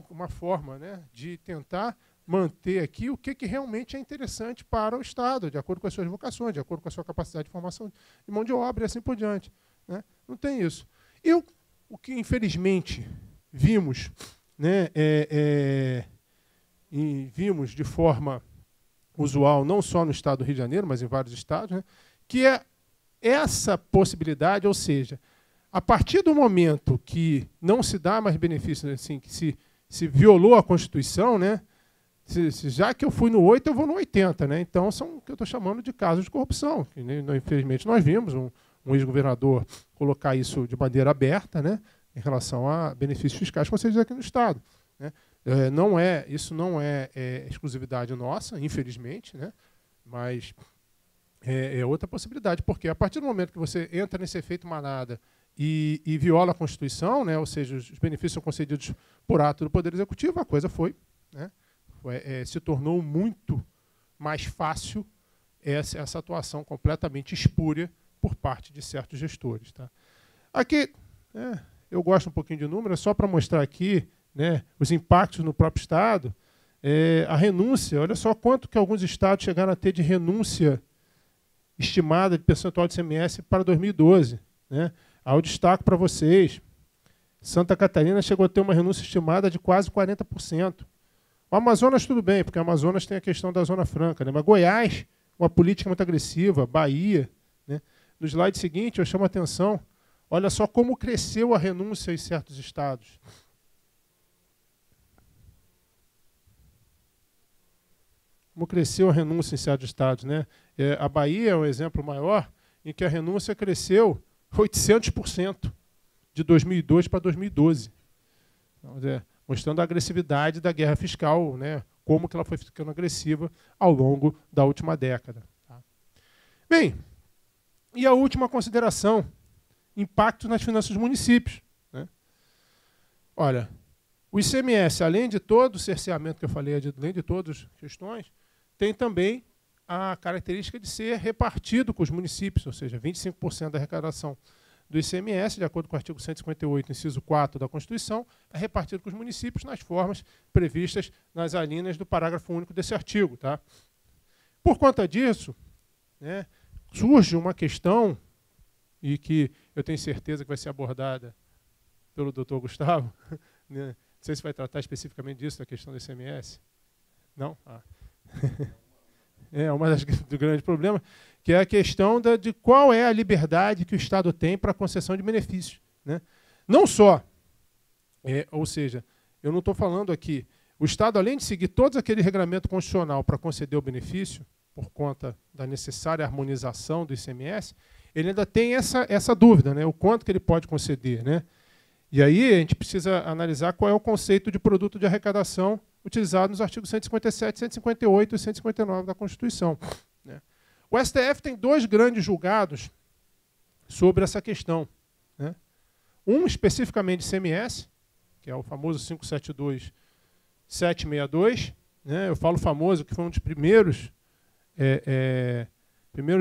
uma forma, né, de tentar manter aqui o que realmente é interessante para o Estado, de acordo com as suas vocações, de acordo com a sua capacidade de formação de mão de obra e assim por diante. Né? Não tem isso. E o que, infelizmente, vimos, né, vimos de forma usual, não só no Estado do Rio de Janeiro, mas em vários estados, né, que é essa possibilidade, ou seja, a partir do momento que não se dá mais benefício, assim, que se violou a Constituição, né, já que eu fui no 8, eu vou no 80. Né? Então, são o que eu estou chamando de casos de corrupção. Que, infelizmente, nós vimos um ex-governador colocar isso de maneira aberta, né, em relação a benefícios fiscais concedidos aqui no Estado. Né? Isso não é exclusividade nossa, infelizmente, né? Mas é outra possibilidade, porque a partir do momento que você entra nesse efeito manada e viola a Constituição, né, ou seja, os benefícios são concedidos por ato do Poder Executivo, a coisa foi, né, se tornou muito mais fácil essa atuação completamente espúria por parte de certos gestores. Tá? Aqui, eu gosto um pouquinho de número, só para mostrar aqui, né, os impactos no próprio Estado. A renúncia, olha só quanto que alguns estados chegaram a ter de renúncia estimada de percentual de ICMS para 2012. Né? Aí eu destaco para vocês, Santa Catarina chegou a ter uma renúncia estimada de quase 40%. O Amazonas tudo bem, porque o Amazonas tem a questão da Zona Franca, né? Mas Goiás, uma política muito agressiva, Bahia. Né? No slide seguinte, eu chamo a atenção, olha só como cresceu a renúncia em certos estados. como cresceu a renúncia em certos estados, né? A Bahia é um exemplo maior em que a renúncia cresceu 800% de 2002 para 2012. Então, mostrando a agressividade da guerra fiscal, né? Como que ela foi ficando agressiva ao longo da última década. Tá? Bem, e a última consideração, impacto nas finanças dos municípios. Né? Olha, o ICMS, além de todo o cerceamento que eu falei, além de todas as questões, tem também a característica de ser repartido com os municípios, ou seja, 25% da arrecadação do ICMS, de acordo com o artigo 158, inciso 4 da Constituição, é repartido com os municípios nas formas previstas nas alíneas do parágrafo único desse artigo. Tá? Por conta disso, né, surge uma questão, e que eu tenho certeza que vai ser abordada pelo doutor Gustavo, né? Não sei se vai tratar especificamente disso, da questão do ICMS. Não? É uma do grande problema, que é a questão de qual é a liberdade que o Estado tem para a concessão de benefícios. Né? Não só, ou seja, eu não estou falando aqui, o Estado, além de seguir todo aquele regulamento constitucional para conceder o benefício, por conta da necessária harmonização do ICMS, ele ainda tem essa dúvida, né? O quanto que ele pode conceder. Né? E aí a gente precisa analisar qual é o conceito de produto de arrecadação utilizado nos artigos 157, 158 e 159 da Constituição. Né? O STF tem 2 grandes julgados sobre essa questão. Né? Um especificamente de ICMS, que é o famoso 572-762. Né? Eu falo famoso, que foi um dos primeiros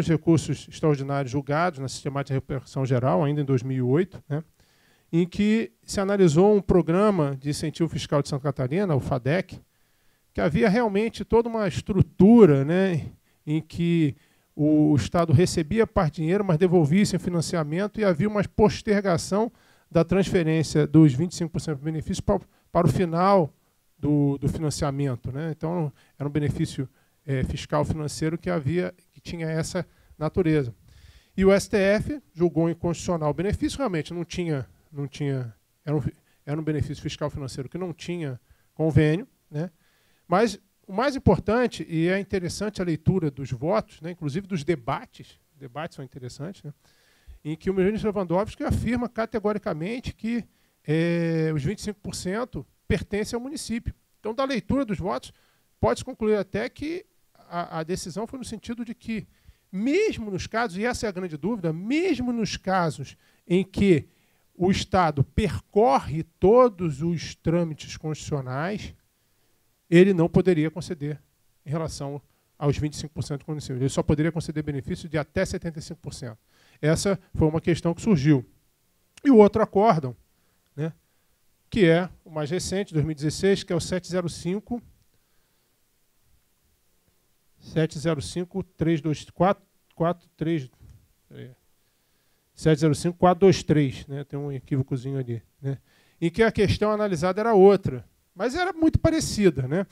recursos extraordinários julgados na sistemática de repercussão geral, ainda em 2008, né? Em que se analisou um programa de incentivo fiscal de Santa Catarina, o FADEC, que havia realmente toda uma estrutura, né, em que o Estado recebia parte de dinheiro, mas devolvia esse financiamento, e havia uma postergação da transferência dos 25% de benefício para o final do financiamento. Né? Então, era um benefício fiscal financeiro que tinha essa natureza. E o STF julgou inconstitucional o benefício, realmente não tinha era um benefício fiscal financeiro que não tinha convênio, né? Mas o mais importante, e é interessante a leitura dos votos, né, inclusive dos debates são interessantes, né, em que o ministro Lewandowski afirma categoricamente que os 25% pertencem ao município. Então, da leitura dos votos, pode-se concluir até que a decisão foi no sentido de que, mesmo nos casos, e essa é a grande dúvida, mesmo nos casos em que o Estado percorre todos os trâmites constitucionais, ele não poderia conceder em relação aos 25% do município. Ele só poderia conceder benefício de até 75%. Essa foi uma questão que surgiu. E o outro acórdão, né, que é o mais recente, 2016, que é o 705-423, né? Tem um equívocozinho ali, né? Em que a questão analisada era outra, mas era muito parecida, né?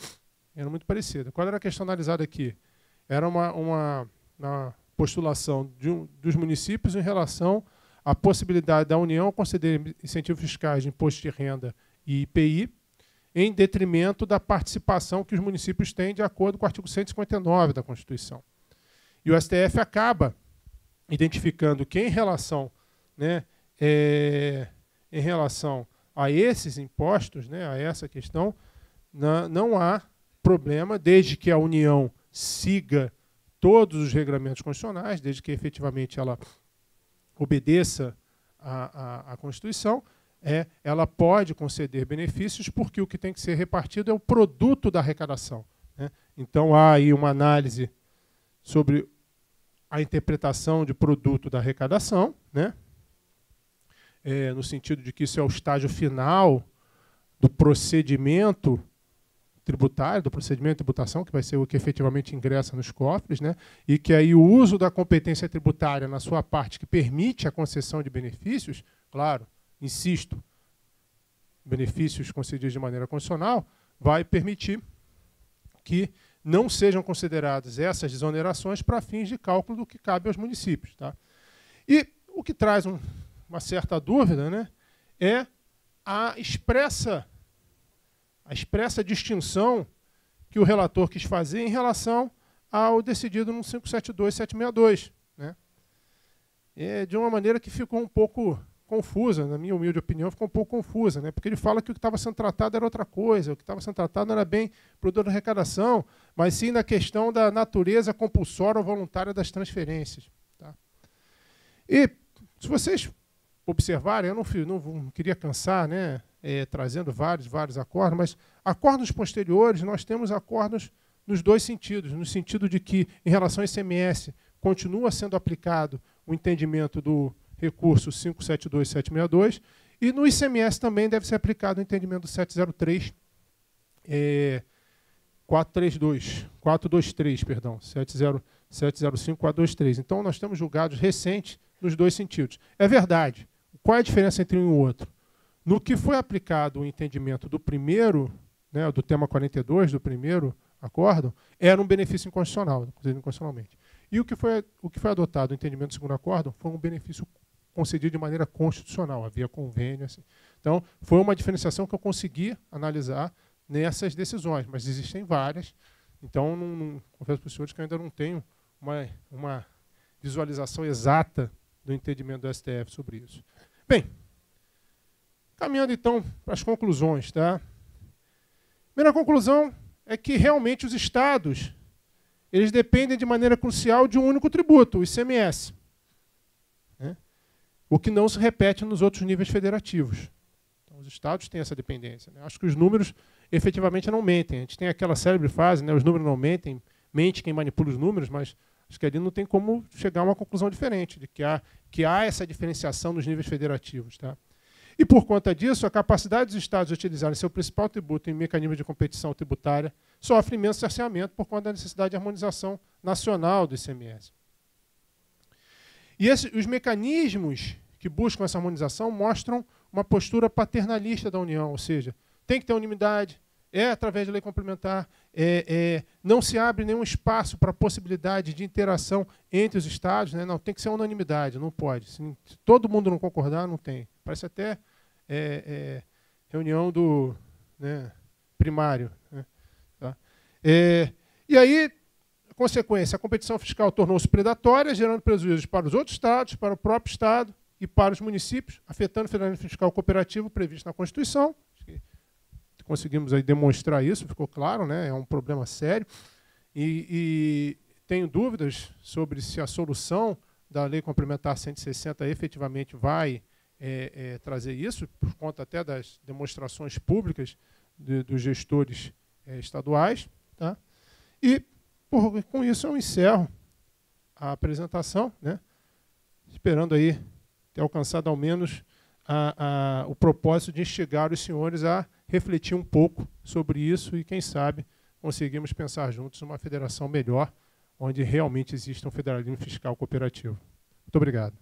Era muito parecida. Qual era a questão analisada aqui? Era uma postulação dos municípios em relação à possibilidade da União conceder incentivos fiscais de imposto de renda e IPI, em detrimento da participação que os municípios têm de acordo com o artigo 159 da Constituição. E o STF acaba identificando que, em relação, né, em relação a esses impostos, né, a essa questão, não há problema, desde que a União siga todos os regulamentos constitucionais, desde que efetivamente ela obedeça à Constituição, ela pode conceder benefícios, porque o que tem que ser repartido é o produto da arrecadação. Né? Então, há aí uma análise sobre a interpretação de produto da arrecadação, né? No sentido de que isso é o estágio final do procedimento tributário, do procedimento de tributação, que vai ser o que efetivamente ingressa nos cofres, né? E que aí o uso da competência tributária na sua parte que permite a concessão de benefícios, claro, insisto, benefícios concedidos de maneira constitucional, vai permitir que não sejam consideradas essas desonerações para fins de cálculo do que cabe aos municípios. Tá? E o que traz uma certa dúvida, né, é a expressa distinção que o relator quis fazer em relação ao decidido no 572-762. Né? De uma maneira que ficou um pouco confusa, na minha humilde opinião, ficou um pouco confusa, né? Porque ele fala que o que estava sendo tratado era outra coisa, o que estava sendo tratado não era bem produto da arrecadação, mas sim na questão da natureza compulsória ou voluntária das transferências. Tá? E, se vocês observarem, eu não queria cansar, né, trazendo vários acordos, mas acordos posteriores, nós temos acordos nos dois sentidos, no sentido de que, em relação ao ICMS, continua sendo aplicado o entendimento do recurso 572-762, e no ICMS também deve ser aplicado o entendimento do 703, 423, perdão, 705-423. Então, nós temos julgados recentes nos dois sentidos. É verdade. Qual é a diferença entre um e o outro? No que foi aplicado o entendimento do primeiro, né, do tema 42, do primeiro acórdão, era um benefício inconstitucional, inconstitucionalmente. E o que foi adotado, o entendimento do segundo acórdão, foi um benefício concedido de maneira constitucional, havia convênio. Assim. Então, foi uma diferenciação que eu consegui analisar nessas decisões, mas existem várias. Então, confesso para os senhores que eu ainda não tenho uma visualização exata do entendimento do STF sobre isso. Bem, caminhando então para as conclusões. Tá? Primeira conclusão é que realmente os estados eles dependem de maneira crucial de um único tributo, o ICMS. Né? O que não se repete nos outros níveis federativos. Então, os estados têm essa dependência. Né? Acho que os números efetivamente não mentem. A gente tem aquela célebre frase, né? Os números não mentem, mente quem manipula os números, mas acho que ali não tem como chegar a uma conclusão diferente, de que há essa diferenciação nos níveis federativos. Tá? E, por conta disso, a capacidade dos estados de utilizarem seu principal tributo em mecanismos de competição tributária sofre imenso cerceamento por conta da necessidade de harmonização nacional do ICMS. E os mecanismos que buscam essa harmonização mostram uma postura paternalista da União, ou seja, tem que ter unanimidade, através de lei complementar, não se abre nenhum espaço para a possibilidade de interação entre os estados, né? Não, tem que ser unanimidade, não pode. Se todo mundo não concordar, não tem. Parece até reunião do primário. Né? Tá? E aí, consequência, a competição fiscal tornou-se predatória, gerando prejuízos para os outros estados, para o próprio estado e para os municípios, afetando o federalismo fiscal cooperativo previsto na Constituição. Acho que conseguimos aí demonstrar isso, ficou claro, né? É um problema sério. E tenho dúvidas sobre se a solução da Lei Complementar 160 efetivamente vai trazer isso, por conta até das demonstrações públicas dos gestores estaduais. Tá? E, com isso, eu encerro a apresentação, né? Esperando aí ter alcançado ao menos o propósito de instigar os senhores a refletir um pouco sobre isso e, quem sabe, conseguimos pensar juntos numa federação melhor, onde realmente existe um federalismo fiscal cooperativo. Muito obrigado.